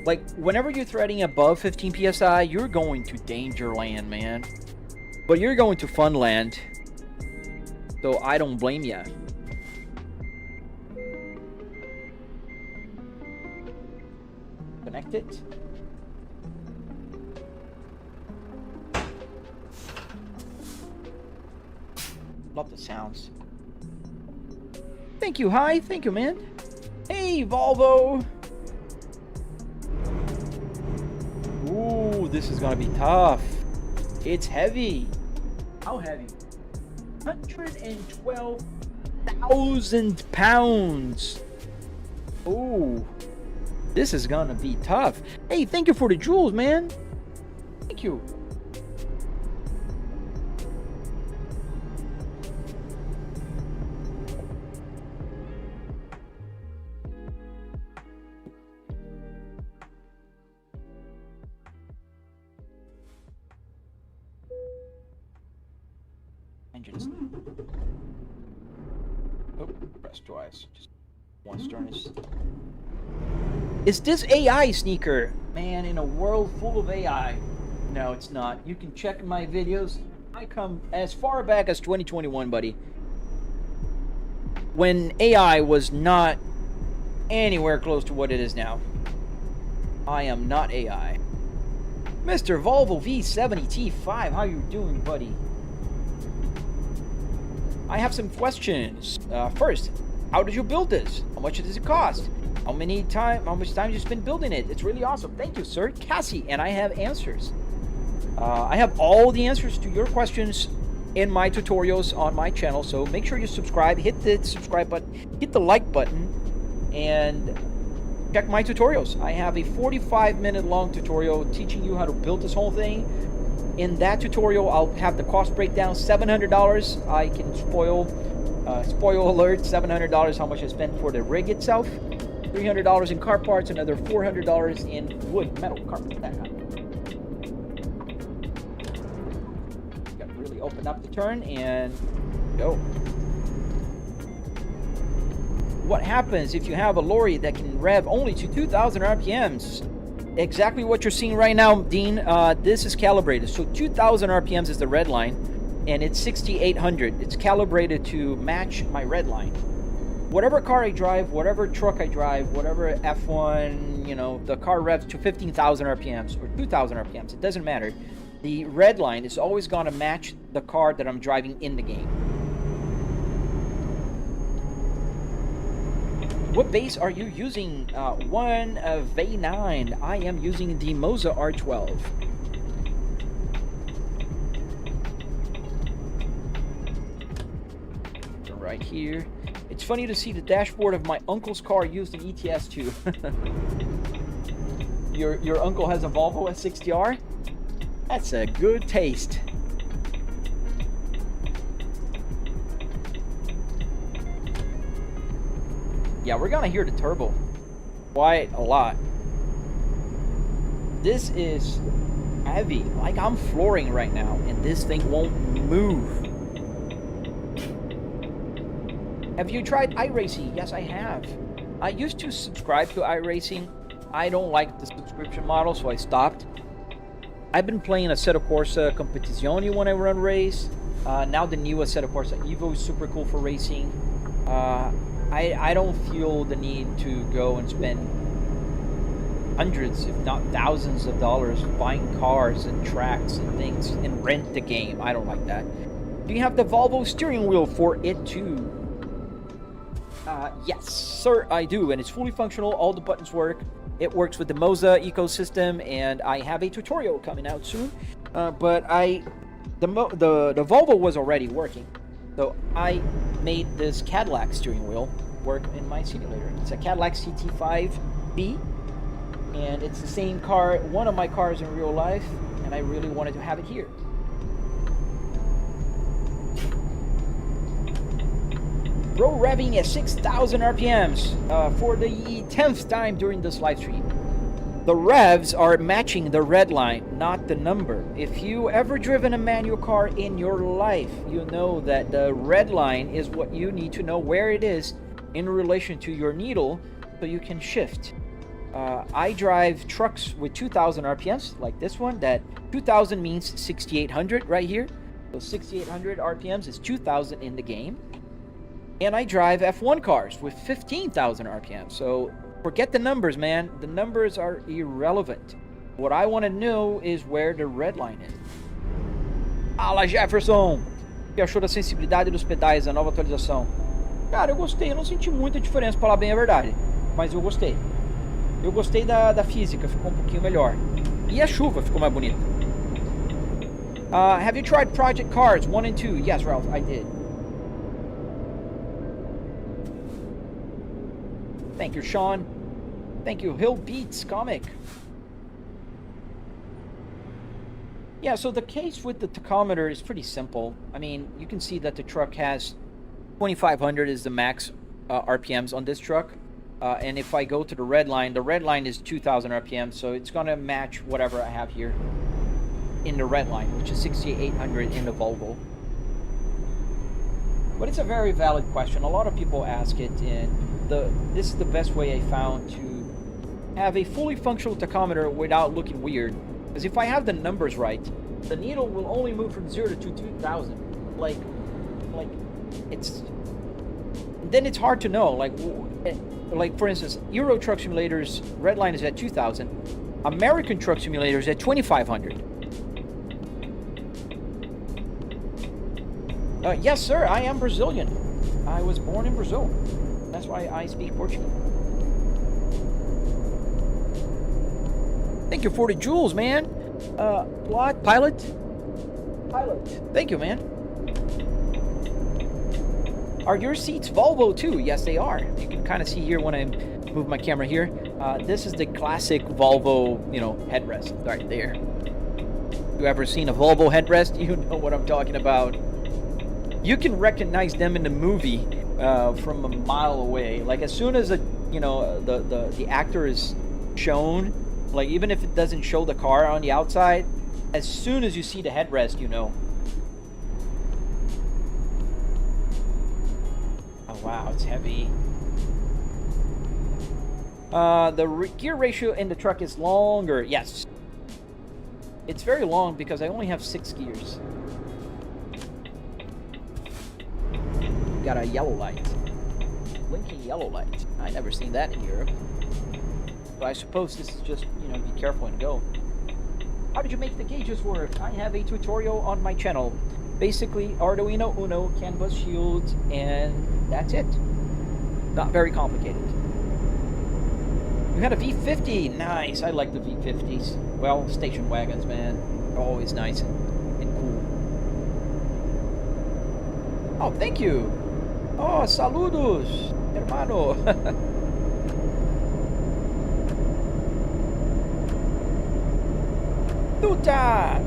like, whenever you're threading above 15 PSI, you're going to danger land, man. But you're going to fun land. So I don't blame you. Connect it. Love the sounds. Thank you, hi. Thank you, man. Hey, Volvo. Ooh, this is gonna be tough. It's heavy. How heavy? 112,000 pounds. Ooh, this is gonna be tough. Hey, thank you for the jewels, man. Thank you. Engines. Oh, press twice. Just once turn is this AI sneaker? Man, in a world full of AI. No, it's not. You can check my videos. I come as far back as 2021, buddy. When AI was not anywhere close to what it is now. I am not AI. Mr. Volvo V70 T5, how you doing, buddy? I have some questions. First, how did you build this? How much does it cost? How much time you spent building it? It's really awesome. Thank you, sir. Cassie, and I have answers. I have all the answers to your questions in my tutorials on my channel, so make sure you subscribe, hit the subscribe button, hit the like button, and check my tutorials. I have a 45-minute long tutorial teaching you how to build this whole thing. In that tutorial, I'll have the cost breakdown. $700. I can spoil alert, $700 how much I spent for the rig itself, $300 in car parts, another $400 in wood, metal, carpet, that kind of. Got to really open up the turn and go. What happens if you have a lorry that can rev only to 2,000 RPMs? Exactly what you're seeing right now, Dean. This is calibrated. So 2,000 RPMs is the red line, and it's 6,800. It's calibrated to match my red line. Whatever car I drive, whatever truck I drive, whatever F1, you know, the car revs to 15,000 RPMs or 2,000 RPMs. It doesn't matter. The red line is always going to match the car that I'm driving in the game. What base are you using? One V9. I am using the Moza R12. Right here. It's funny to see the dashboard of my uncle's car used in ETS too. Your uncle has a Volvo S60R? That's a good taste. Yeah, we're gonna hear the turbo quite a lot. This is heavy. Like, I'm flooring right now, and this thing won't move. Have you tried iRacing? Yes, I have. I used to subscribe to iRacing. I don't like the subscription model, so I stopped. I've been playing Assetto Corsa Competizione when I run race. Now the new Assetto Corsa Evo is super cool for racing. I don't feel the need to go and spend hundreds, if not thousands of dollars buying cars and tracks and things and rent the game. I don't like that. Do you have the Volvo steering wheel for it too? Yes, sir, I do, and it's fully functional. All the buttons work. It works with the Moza ecosystem, and I have a tutorial coming out soon. But the Volvo was already working, so I made this Cadillac steering wheel work in my simulator. It's a Cadillac CT5B, and it's the same car, one of my cars in real life, and I really wanted to have it here. Bro revving at 6,000 RPMs for the 10th time during this live stream. The revs are matching the red line, not the number. If you ever driven a manual car in your life, you know that the red line is what you need to know where it is in relation to your needle so you can shift. I drive trucks with 2,000 RPMs like this one. That 2,000 means 6,800 right here. So 6,800 RPMs is 2,000 in the game. And I drive F1 cars with 15,000 RPM. So forget the numbers, man. The numbers are irrelevant. What I want to know is where the red line is. Fala, Jefferson! O que achou da sensibilidade dos pedais, a nova atualização? Cara, eu gostei. Eu não senti muita diferença, pra falar bem a verdade. Mas eu gostei. Eu gostei da física. Ficou um pouquinho melhor. E a chuva ficou mais bonita. Have you tried Project Cars 1 and 2? Yes, Ralph, I did. Thank you, Sean. Thank you, Hill Beats Comic. Yeah, so the case with the tachometer is pretty simple. I mean, you can see that the truck has 2,500 is the max RPMs on this truck. And if I go to the red line is 2,000 RPM, so it's going to match whatever I have here in the red line, which is 6,800 in the Volvo. But it's a very valid question. A lot of people ask it, and this is the best way I found to have a fully functional tachometer without looking weird. Because if I have the numbers right, the needle will only move from 0 to 2,000. Like it's... Then it's hard to know. Like for instance, Euro Truck Simulator's red line is at 2,000. American Truck Simulator is at 2,500. Yes, sir, I am Brazilian. I was born in Brazil. That's why I speak Portuguese. Thank you for the jewels, man. Plot? Pilot? Pilot. Thank you, man. Are your seats Volvo too? Yes, they are. You can kind of see here when I move my camera here. This is the classic Volvo, you know, headrest right there. You ever seen a Volvo headrest? You know what I'm talking about. You can recognize them in the movie from a mile away. Like as soon as the actor is shown, like even if it doesn't show the car on the outside, as soon as you see the headrest, you know. Oh wow, it's heavy. The gear ratio in the truck is longer. Yes. It's very long because I only have 6 gears. Got a yellow light. Blinking yellow light. I never seen that in Europe. But I suppose this is just, you know, be careful and go. How did you make the gauges work? I have a tutorial on my channel. Basically, Arduino Uno, CAN bus shields, and that's it. Not very complicated. You had a V50. Nice. I like the V50s. Well, station wagons, man. Always nice and cool. Oh, thank you. Oh, saludos, hermano. Tuta!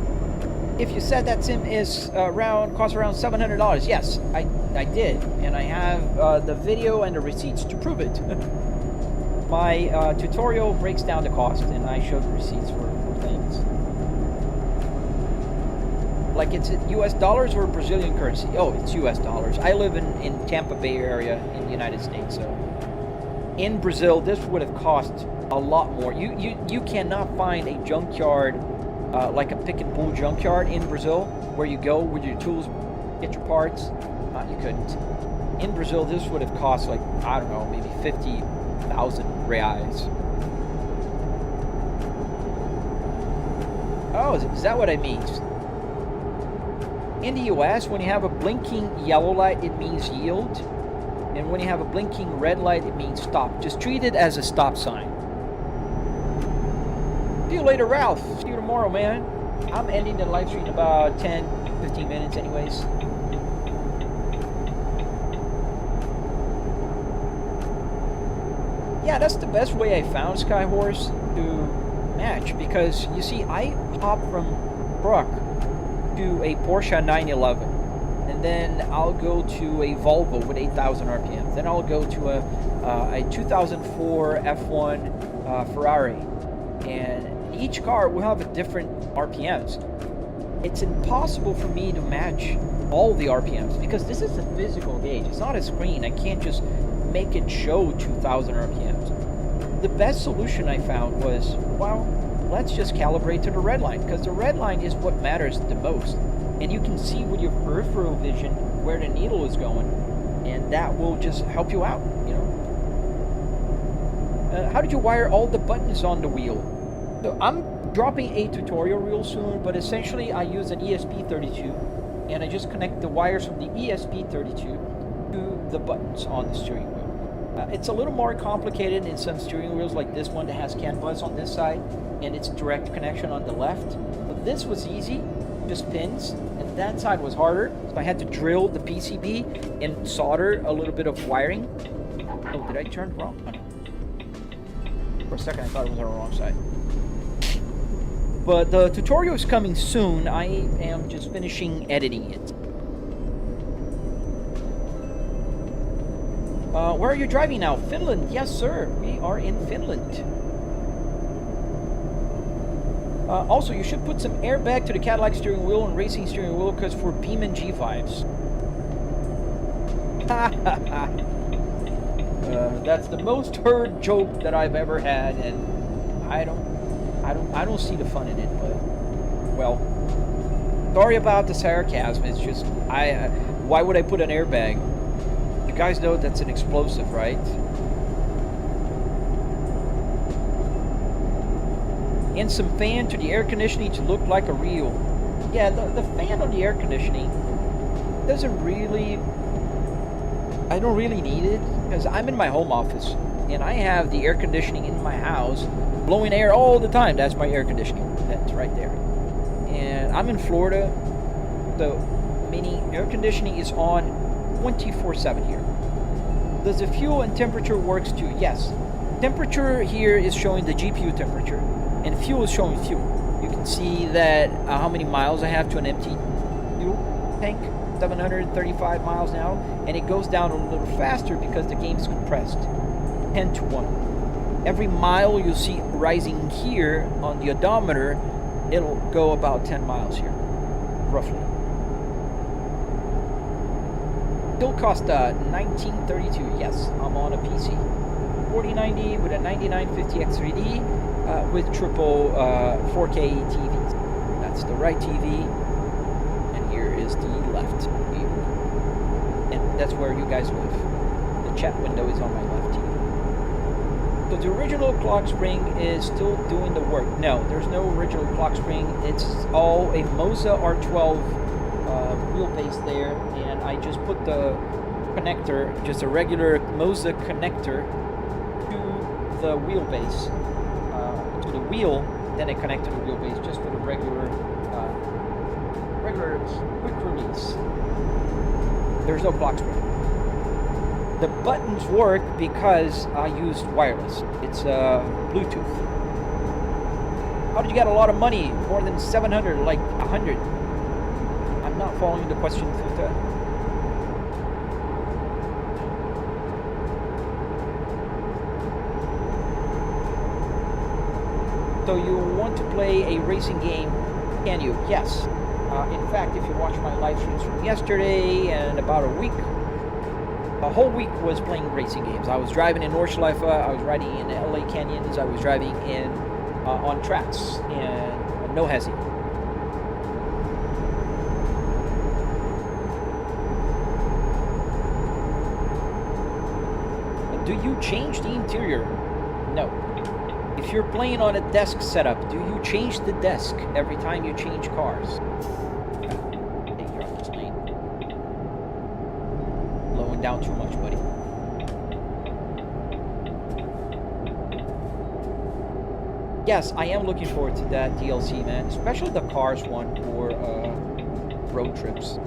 If you said that sim is costs around $700, yes, I did, and I have the video and the receipts to prove it. My tutorial breaks down the cost, and I showed the receipts for things. Like, it's US dollars or Brazilian currency? Oh, it's US dollars. I live in Tampa Bay area in the United States, so in Brazil, this would have cost a lot more. You cannot find a junkyard like a pick and pull junkyard in Brazil where you go with your tools, get your parts. You couldn't. In Brazil, this would have cost like, I don't know, maybe 50,000 reais. Oh, is that what I mean? In the US, when you have a blinking yellow light, it means yield. And when you have a blinking red light, it means stop. Just treat it as a stop sign. See you later, Ralph. See you tomorrow, man. I'm ending the live stream in about 10-15 minutes anyways. Yeah, that's the best way I found Skyhorse to match, because you see, I hop from truck to a Porsche 911, and then I'll go to a Volvo with 8,000 RPMs, then I'll go to a 2004 F1 Ferrari, and each car will have a different RPMs. It's impossible for me to match all the RPMs because this is a physical gauge. It's not a screen. I can't just make it show 2,000 RPMs. The best solution I found was, well, let's just calibrate to the red line, because the red line is what matters the most. And you can see with your peripheral vision where the needle is going, and that will just help you out, you know. How did you wire all the buttons on the wheel? So I'm dropping a tutorial real soon, but essentially I use an ESP32, and I just connect the wires from the ESP32 to the buttons on the steering wheel. It's a little more complicated in some steering wheels like this one that has CAN bus on this side, and it's direct connection on the left. But this was easy, just pins, and that side was harder, so I had to drill the PCB and solder a little bit of wiring. Oh, did I turn wrong? Oh, no. For a second I thought it was on the wrong side. But the tutorial is coming soon. I am just finishing editing it. Where are you driving now? Finland. Yes, sir. We are in Finland. Also, you should put some airbag to the Cadillac steering wheel and racing steering wheel, because for beam and G5s. That's the most heard joke that I've ever had, and I don't see the fun in it. But well, sorry about the sarcasm. It's just why would I put an airbag? You guys know that's an explosive, right? And some fan to the air conditioning to look like a reel. Yeah, the fan on the air conditioning doesn't really... I don't really need it, because I'm in my home office, and I have the air conditioning in my house blowing air all the time. That's my air conditioning. That's right there. and I'm in Florida, so meaning air conditioning is on 24/7 here. Does the fuel and temperature works too? Yes. Temperature here is showing the GPU temperature, and fuel is showing fuel. You can see that how many miles I have to an empty fuel tank, 735 miles now, and it goes down a little faster because the game is compressed, 10:1. Every mile you see rising here on the odometer, it'll go about 10 miles here, roughly. Still cost $1932. Yes, I'm on a PC. 4090 with a 9950 X3D with triple 4K TVs. That's the right TV, and here is the left view. And that's where you guys live. The chat window is on my left here. So the original clock spring is still doing the work. No, there's no original clock spring. It's all a Moza R12 wheelbase there, and I just put the connector, just a regular Moza connector, to the wheelbase, to the wheel. Then I connect to the wheelbase just with a regular quick release. There's no clock spring. The buttons work because I used wireless. It's Bluetooth. How did you get a lot of money? More than 700, like 100. I'm not following the question, Futa. So you want to play a racing game, can you? Yes. In fact, if you watch my live streams from yesterday and about a week, a whole week was playing racing games. I was driving in Nordschleife, I was riding in the LA Canyons, I was driving in on tracks and no hesi. Do you change the interior? No. If you're playing on a desk setup, do you change the desk every time you change cars? Slowing down too much, buddy. Yes, I am looking forward to that DLC, man. Especially the cars one for road trips.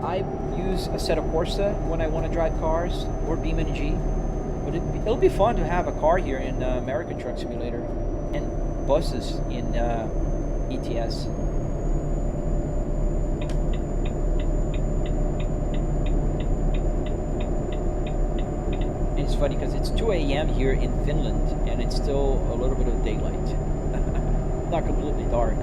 I use Assetto Corsa when I want to drive cars, or BeamNG. But it'll be fun to have a car here in American Truck Simulator, and buses in ETS. It's funny because it's 2 a.m. here in Finland, and it's still a little bit of daylight. Not completely dark.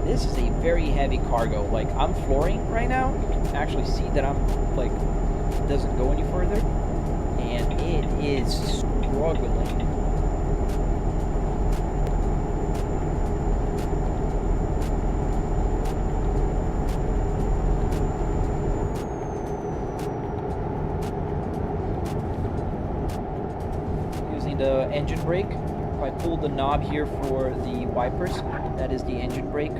This is a very heavy cargo. Like, I'm flooring right now. You can actually see that I'm like, it doesn't go any further, and it is struggling. Using the engine brake. If I pull the knob here for the wipers, that is the engine brake.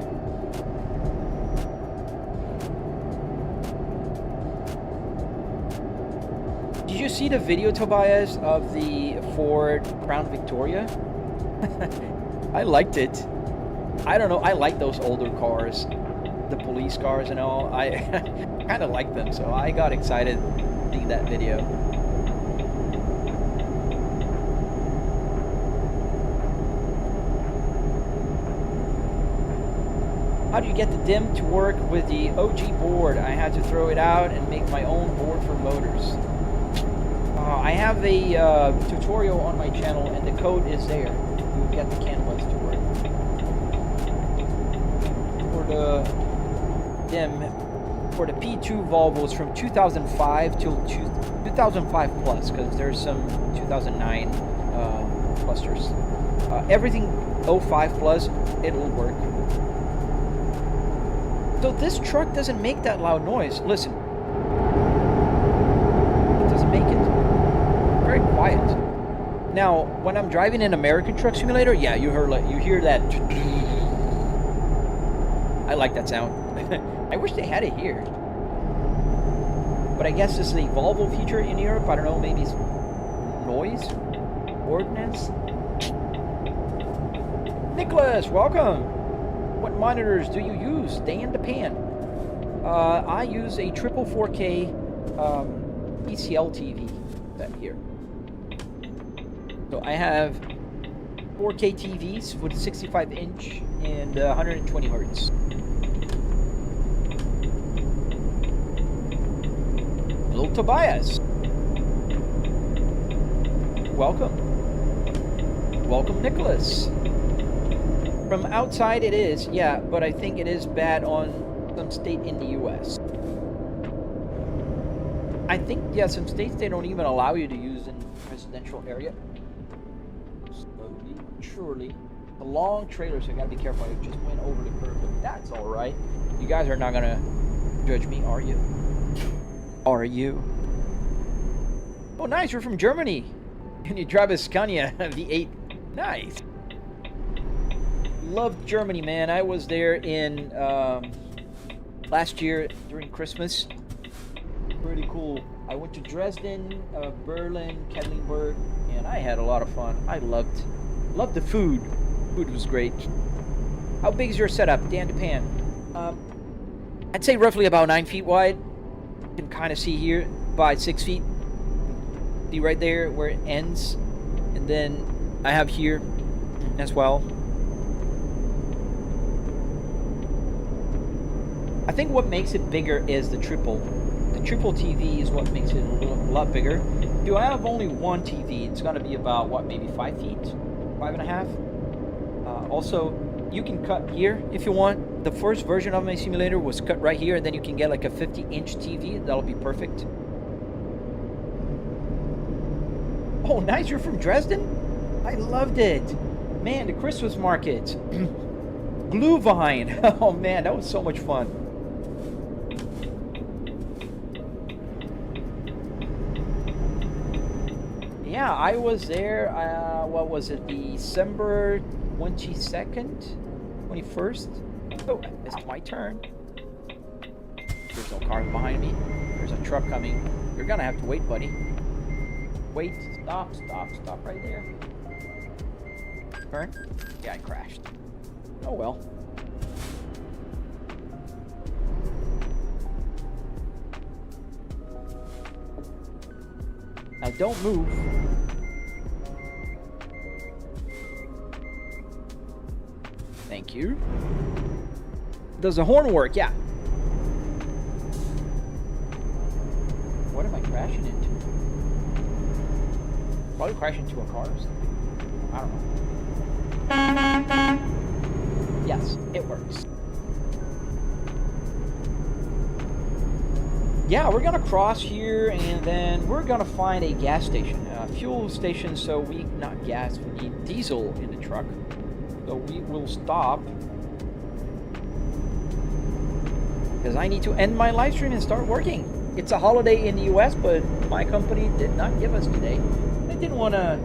Did you see the video, Tobias, of the Ford Crown Victoria? I liked it. I don't know, I like those older cars, the police cars and all. I kind of like them, so I got excited seeing that video. How do you get the DIMM to work with the OG board? I had to throw it out and make my own board for motors. I have a tutorial on my channel, and the code is there to get the CAN bus to work. For the DIMM, for the P2 Volvos from 2005 till 2005 plus, because there's some 2009 clusters. Everything 05 plus, it'll work. So this truck doesn't make that loud noise. Listen. It doesn't make it. Very quiet. Now, when I'm driving in American Truck Simulator, yeah, you hear that. I like that sound. I wish they had it here. But I guess it's a Volvo feature in Europe. I don't know, maybe it's noise ordinance. Nicholas, welcome. What monitors do you use? Dan the Pan. I use a triple 4K ECL TV set here. So I have 4K TVs with 65 inch and 120 hertz. Hello, Tobias. Welcome. Welcome, Nicholas. From outside it is, yeah, but I think it is bad on some state in the US. I think, yeah, some states they don't even allow you to use in residential area. Slowly, surely. The long trailer, so I gotta be careful. I just went over the curb, but that's alright. You guys are not gonna judge me, are you? Are you? Oh, nice, you're from Germany. And you drive a Scania V8. Nice. Love Germany, man. I was there in last year during Christmas. Pretty cool. I went to Dresden, Berlin, Kedlinburg, and I had a lot of fun. I loved the food. Food was great. How big is your setup, Dan Japan? I'd say roughly about 9 feet wide. You can kind of see here by 6 feet. See right there where it ends, and then I have here as well. I think what makes it bigger is the triple. The triple TV is what makes it a lot bigger. If you have only one TV, it's going to be about, what, maybe 5 feet? 5.5? Also, you can cut here if you want. The first version of my simulator was cut right here, and then you can get like a 50-inch TV. That'll be perfect. Oh, nice, you're from Dresden? I loved it. Man, the Christmas market. Glühwein. Oh man, that was so much fun. Yeah, I was there, what was it, December 22nd? 21st? Oh, it's my turn. There's no cars behind me. There's a truck coming. You're gonna have to wait, buddy. Wait, stop right there. Turn. Yeah, I crashed. Oh well. Now don't move. Thank you. Does the horn work? Yeah. What am I crashing into? Probably crashing into a car or something. I don't know. Yes, it works. Yeah, we're gonna cross here and then we're gonna find a gas station, a fuel station, so we, not gas, we need diesel in the truck. So we will stop. Because I need to end my live stream and start working. It's a holiday in the US, but my company did not give us today. I didn't want to,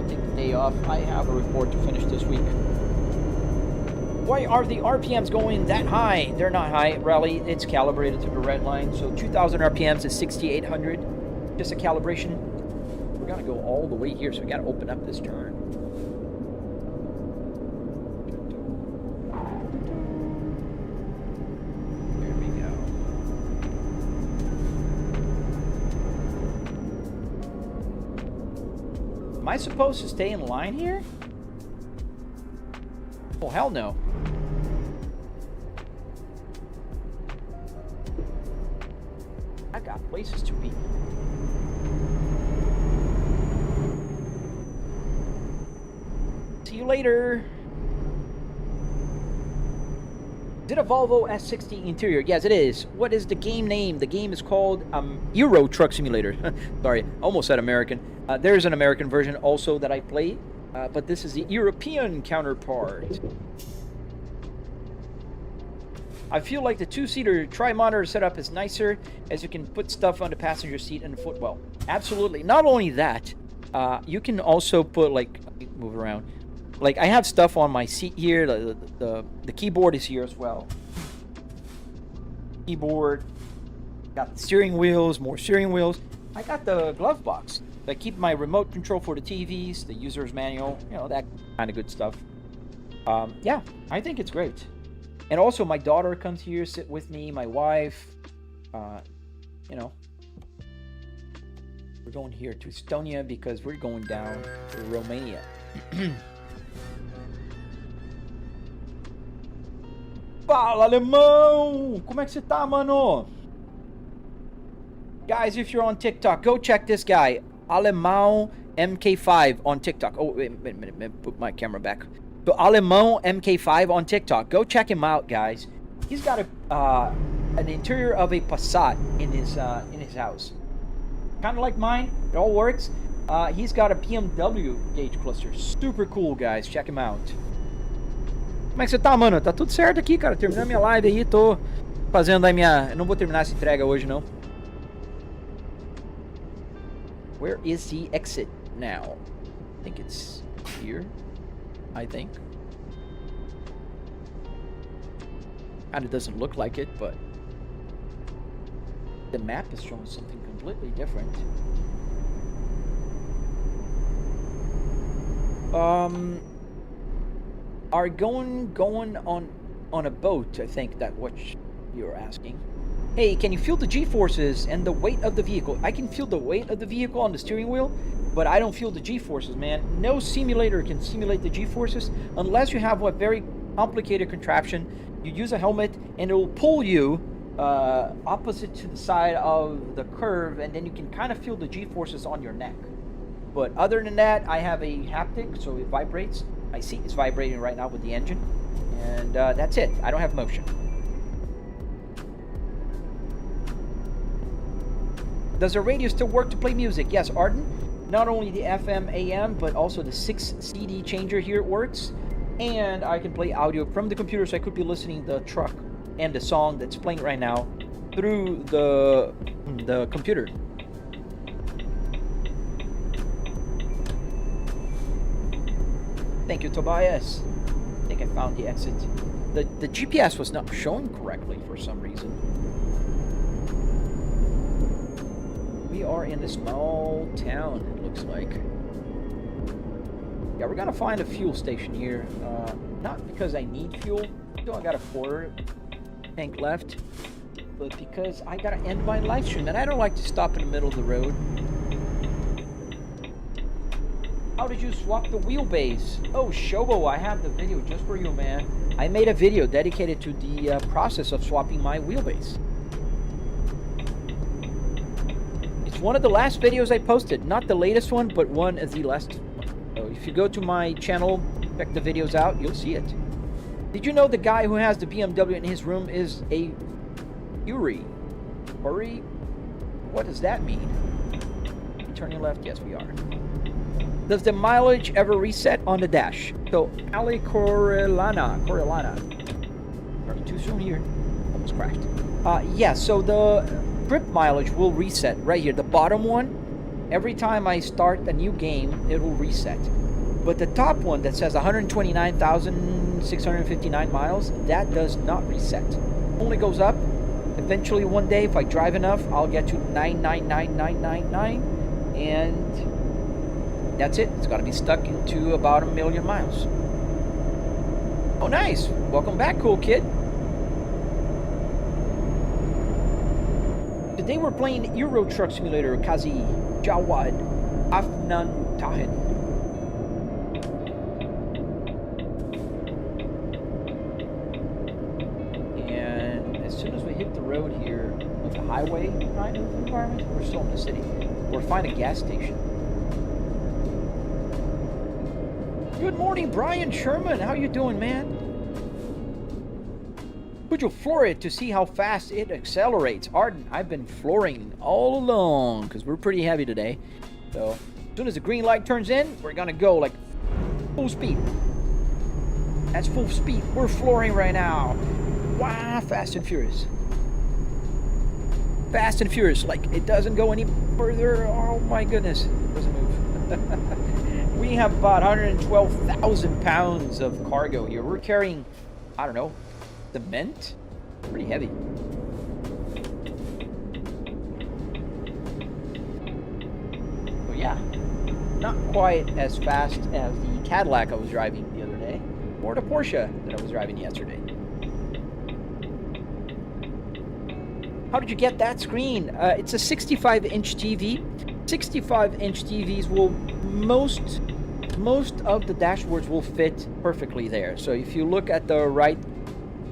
take the day off. I have a report to finish this week. Why are the RPMs going that high? They're not high, Rally. It's calibrated to the red line. So 2,000 RPMs is 6,800. Just a calibration. We're going to go all the way here, so we got to open up this turn. There we go. Am I supposed to stay in line here? Oh, hell no. I got places to be. See you later. Is it a Volvo S60 interior? Yes, it is. What is the game name? The game is called Euro Truck Simulator. Sorry, almost said American. There's an American version also that I played. But this is the European counterpart. I feel like the two-seater tri-monitor setup is nicer, as you can put stuff on the passenger seat and the footwell. Absolutely. Not only that, you can also put, like, move around. Like, I have stuff on my seat here. The keyboard is here as well. keyboard. Got the steering wheels, more steering wheels. I got the glove box. I keep my remote control for the TVs, the user's manual, you know, that kind of good stuff. Yeah, I think it's great. And also my daughter comes here, sit with me, my wife, you know. We're going here to Estonia because we're going down to Romania. Fala, alemão! Como é que você tá, mano? Guys, if you're on TikTok, go check this guy. Alemão MK5 on TikTok. Oh, wait a minute, put my camera back. So, Alemão MK5 on TikTok. Go check him out, guys. He's got an interior of a Passat in his house. Kind of like mine. It all works. He's got a BMW gauge cluster. Super cool, guys. Check him out. Como é que você tá, mano? Tá tudo certo aqui, cara. Terminando minha live aí. Tô fazendo a minha... Eu não vou terminar essa entrega hoje, não. Where is the exit now? I think it's here. I think. Kinda doesn't look like it, but the map is showing something completely different. Are going on a boat, I think that what you're asking. Hey, can you feel the G-forces and the weight of the vehicle? I can feel the weight of the vehicle on the steering wheel, but I don't feel the G-forces, man. No simulator can simulate the G-forces unless you have a very complicated contraption. You use a helmet and it will pull you opposite to the side of the curve, and then you can kind of feel the G-forces on your neck. But other than that, I have a haptic, so it vibrates. My seat is vibrating right now with the engine, and that's it. I don't have motion. Does the radio still work to play music? Yes, Arden. Not only the FM, AM, but also the 6 CD changer here works. And I can play audio from the computer, so I could be listening to the truck and the song that's playing right now through the computer. Thank you, Tobias. I think I found the exit. The GPS was not showing correctly for some reason. We are in a small town, it looks like. Yeah, we're gonna find a fuel station here. Not because I need fuel. Still, I got a 4 tank left. But because I gotta end my live stream, and I don't like to stop in the middle of the road. How did you swap the wheelbase? Oh, Shobo, I have the video just for you, man. I made a video dedicated to the process of swapping my wheelbase. It's one of the last videos I posted. Not the latest one, but one of the last one. So if you go to my channel, check the videos out, you'll see it. Did you know the guy who has the BMW in his room is a Fury? Fury? What does that mean? Turning left? Yes, we are. Does the mileage ever reset on the dash? So, Ali Corellana. Too soon here. Almost crashed. Yeah, so the trip mileage will reset right here. The bottom one, every time I start a new game, it will reset. But the top one that says 129,659 miles, that does not reset. Only goes up. Eventually one day, if I drive enough, I'll get to 999,999, and that's it. It's got to be stuck into about 1 million miles. Oh, nice. Welcome back, cool kid. Today we're playing Euro Truck Simulator, Kazi Jawad Afnan Tahin. And as soon as we hit the road here, with the highway kind of environment, we're still in the city. We'll find a gas station. Good morning, Brian Sherman. How you doing, man? Would you floor it to see how fast it accelerates? Arden, I've been flooring all along because we're pretty heavy today. So as soon as the green light turns in, we're gonna go like full speed. That's full speed. We're flooring right now. Wow, fast and furious. Fast and furious. Like it doesn't go any further. Oh my goodness. It doesn't move. We have about 112,000 pounds of cargo here. We're carrying, I don't know, cement? Pretty heavy. not quite as fast as the Cadillac I was driving the other day, or the Porsche that I was driving yesterday. How did you get that screen? It's a 65-inch TV. 65-inch TVs will most of the dashboards will fit perfectly there. So if you look at the right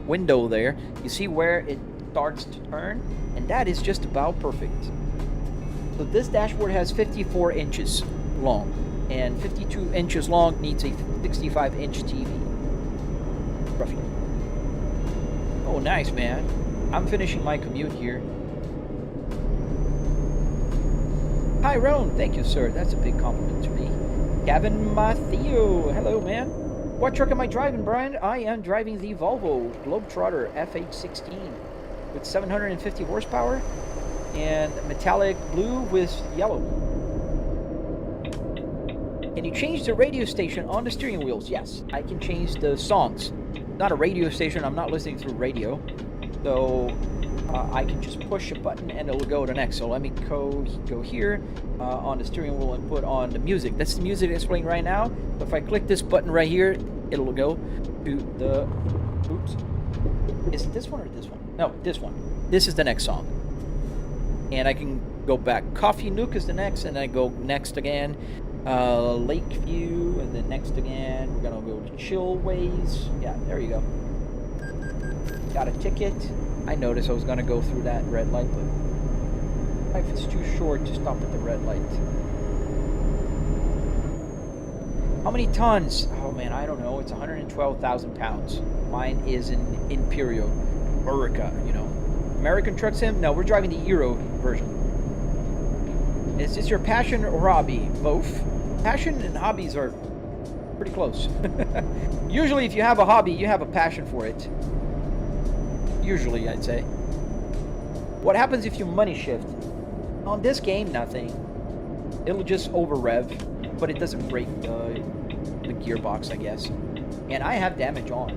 window there, you see where it starts to turn, and that is just about perfect. So this dashboard has 54 inches long, and 52 inches long needs a 65-inch TV, roughly. Oh, nice, man. I'm finishing my commute here. Hi, Roan. Thank you, sir. That's a big compliment to me. Gavin Matthew. Hello, man. What truck am I driving, Brian? I am driving the Volvo Globetrotter FH16 with 750 horsepower and metallic blue with yellow. Can you change the radio station on the steering wheels? Yes, I can change the songs. Not a radio station. I'm not listening through radio. So I can just push a button and it'll go to next. So let me go here on the steering wheel and put on the music. That's the music that's playing right now. So if I click this button right here, it'll go to the, oops. Is it this one or this one? No, this one. This is the next song. And I can go back. Coffee Nook is the next, and I go next again. Lakeview, and then next again. We're gonna go to Chillways. Yeah, there you go. Got a ticket. I noticed I was gonna go through that red light, but life is too short to stop at the red light. How many tons? Oh man, I don't know. It's 112,000 pounds. Mine is an Imperial, America, you know. American Truck Sim? No, we're driving the Euro version. Is this your passion or hobby? Both. Passion and hobbies are pretty close. Usually if you have a hobby, you have a passion for it. Usually, I'd say. What happens if you money shift? On this game, nothing. It'll just over rev, but it doesn't break the gearbox, I guess. And I have damage on.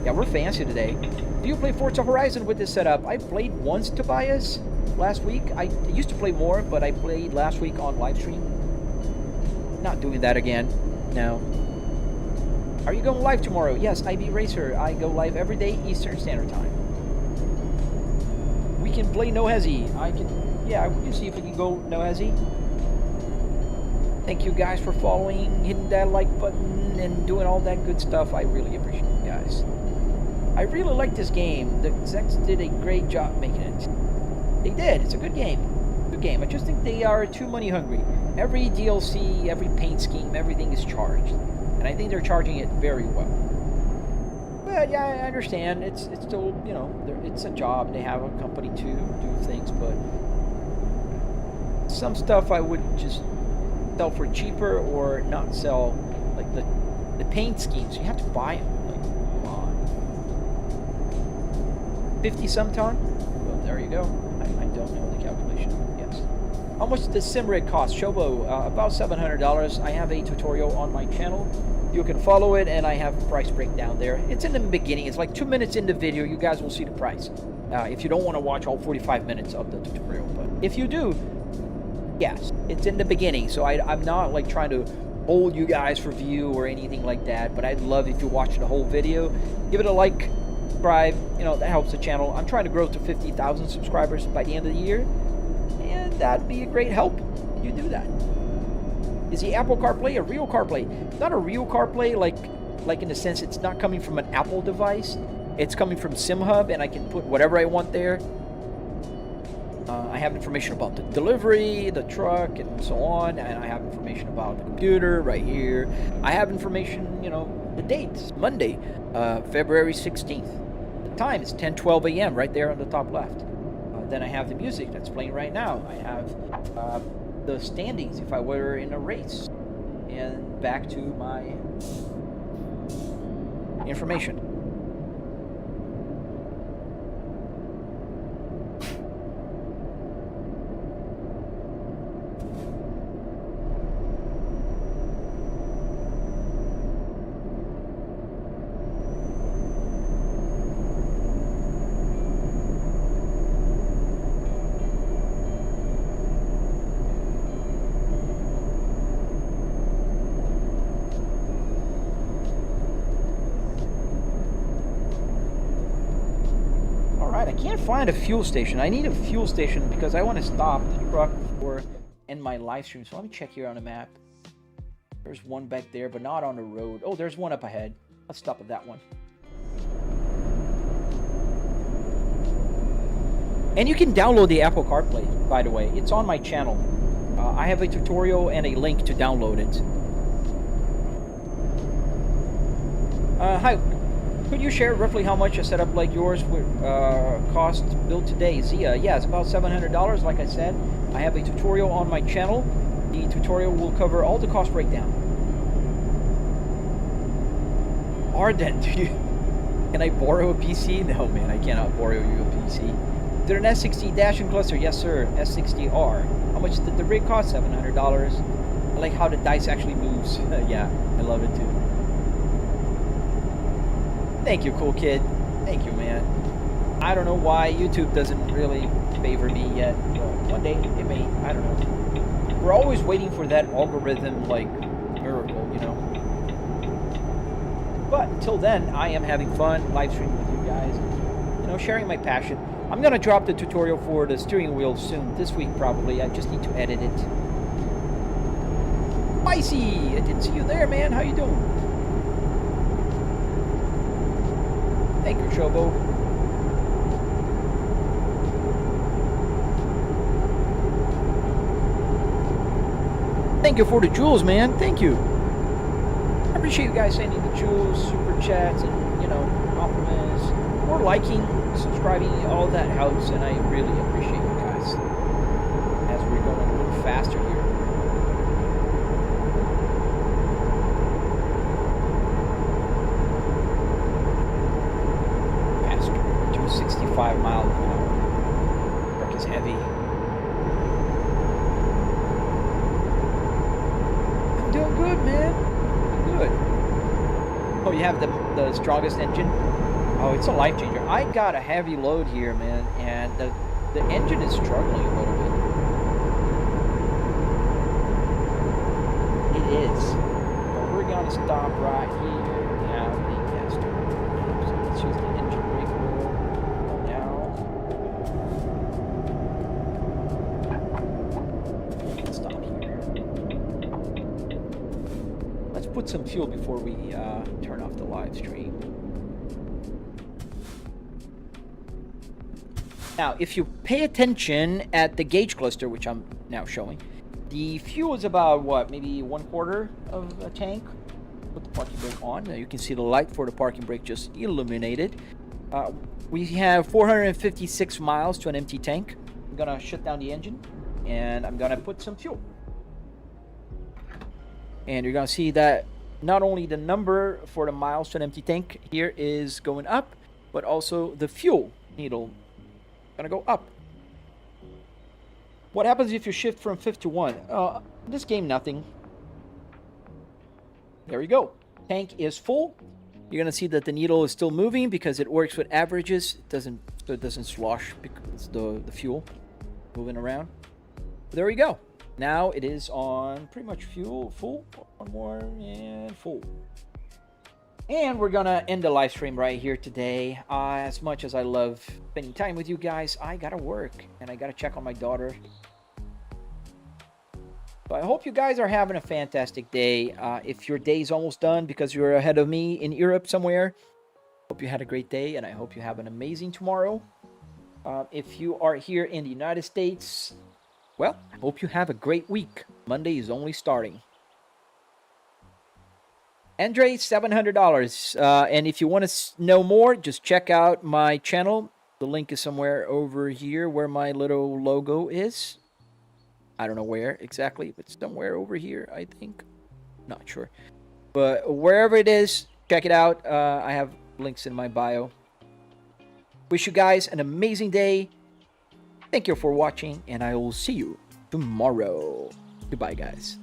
Yeah, we're fancy today. Do you play Forza Horizon with this setup? I played once, Tobias, last week. I used to play more, but I played last week on Livestream. Not doing that again. No. Are you going live tomorrow? Yes, IB Racer. I go live every day, Eastern Standard Time. We can play No Hezzy. Yeah, we can see if we can go No Hezzy. Thank you guys for following, hitting that like button, and doing all that good stuff. I really appreciate it, guys. I really like this game. The execs did a great job making it. They did. It's a good game. Good game. I just think they are too money hungry. Every DLC, every paint scheme, everything is charged. And I think they're charging it very well. But yeah, I understand. It's still, you know, it's a job. They have a company to do things, but some stuff I would just sell for cheaper or not sell. Like the paint schemes, you have to buy them. Like, come on. 50 some ton? Well, there you go. I don't know the calculation. Yes. How much does SimRig cost? Shobo, about $700. I have a tutorial on my channel. You can follow it, and I have a price breakdown there. It's in the beginning. It's like 2 minutes in the video. You guys will see the price. If you don't want to watch all 45 minutes of the tutorial. But if you do, yes, it's in the beginning. So I'm not like trying to hold you guys for view or anything like that. But I'd love if you watch the whole video. Give it a like, subscribe. You know, that helps the channel. I'm trying to grow to 50,000 subscribers by the end of the year. And that'd be a great help if you do that. Is the Apple CarPlay a real CarPlay? Not a real CarPlay, like in the sense it's not coming from an Apple device. It's coming from SimHub, and I can put whatever I want there. I have information about the delivery, the truck, and so on. And I have information about the computer right here. I have information, you know, the date, Monday, February 16th. The time is 10:12 a.m. right there on the top left. Then I have the music that's playing right now. I have the standings if I were in a race, and back to my information. find a fuel station. I need a fuel station because I want to stop the truck for end my live stream. So let me check here on the map. There's one back there, but not on the road. Oh, there's one up ahead. Let's stop at that one. And you can download the Apple CarPlay, by the way. It's on my channel. I have a tutorial and a link to download it. Hi. Could you share roughly how much a setup like yours would cost built today? Zia, yeah, it's about $700. Like I said, I have a tutorial on my channel. The tutorial will cover all the cost breakdown. Arden, can I borrow a PC? No, man, I cannot borrow you a PC. Is there an S60 dashing cluster? Yes, sir. S60R. How much did the rig cost? $700. I like how the dice actually moves. Yeah, I love it too. Thank you, cool kid. Thank you, man. I don't know why YouTube doesn't really favor me yet. But one day it may. I don't know. We're always waiting for that algorithm, like, miracle, you know. But until then, I am having fun live streaming with you guys. You know, sharing my passion. I'm gonna drop the tutorial for the steering wheel soon. This week, probably. I just need to edit it. Spicy! I didn't see you there, man. How you doing? Thank you, Shobo. Thank you for the jewels, man. Thank you. I appreciate you guys sending the jewels, super chats, and, you know, compliments, or liking, subscribing. All that helps, and I really appreciate you guys. As we're going a little faster here. Faster. 265 miles an hour. Truck is heavy. I'm doing good, man. Good. Oh, you have the strongest engine? Oh, it's a life changer. I got a heavy load here, man, and the engine is struggling a little bit. It is. But we're gonna stop right here. Now the caster. So let's use the engine brake wheel. Now stop here. Let's put some fuel before we turn off the live stream. Now, if you pay attention at the gauge cluster, which I'm now showing, the fuel is about, what, maybe 1/4 of a tank? Put the parking brake on. Now you can see the light for the parking brake just illuminated. We have 456 miles to an empty tank. I'm gonna shut down the engine, and I'm gonna put some fuel. And you're gonna see that not only the number for the miles to an empty tank here is going up, but also the fuel needle gonna go up. What happens if you shift from 5 to 1? This game, nothing. There you go. Tank is full. You're gonna see that the needle is still moving because it works with averages. It doesn't slosh because the fuel moving around. But there you go. Now it is on pretty much full. One more and full. And we're gonna end the live stream right here today. As much as I love spending time with you guys, I gotta work and I gotta check on my daughter. So I hope you guys are having a fantastic day. If your day's almost done because you're ahead of me in Europe somewhere, hope you had a great day and I hope you have an amazing tomorrow. If you are here in the United States, well, I hope you have a great week. Monday is only starting. Andre, $700. And if you want to know more, just check out my channel. The link is somewhere over here where my little logo is. I don't know where exactly, but somewhere over here, I think. Not sure. But wherever it is, check it out. I have links in my bio. Wish you guys an amazing day. Thank you for watching, and I will see you tomorrow. Goodbye, guys.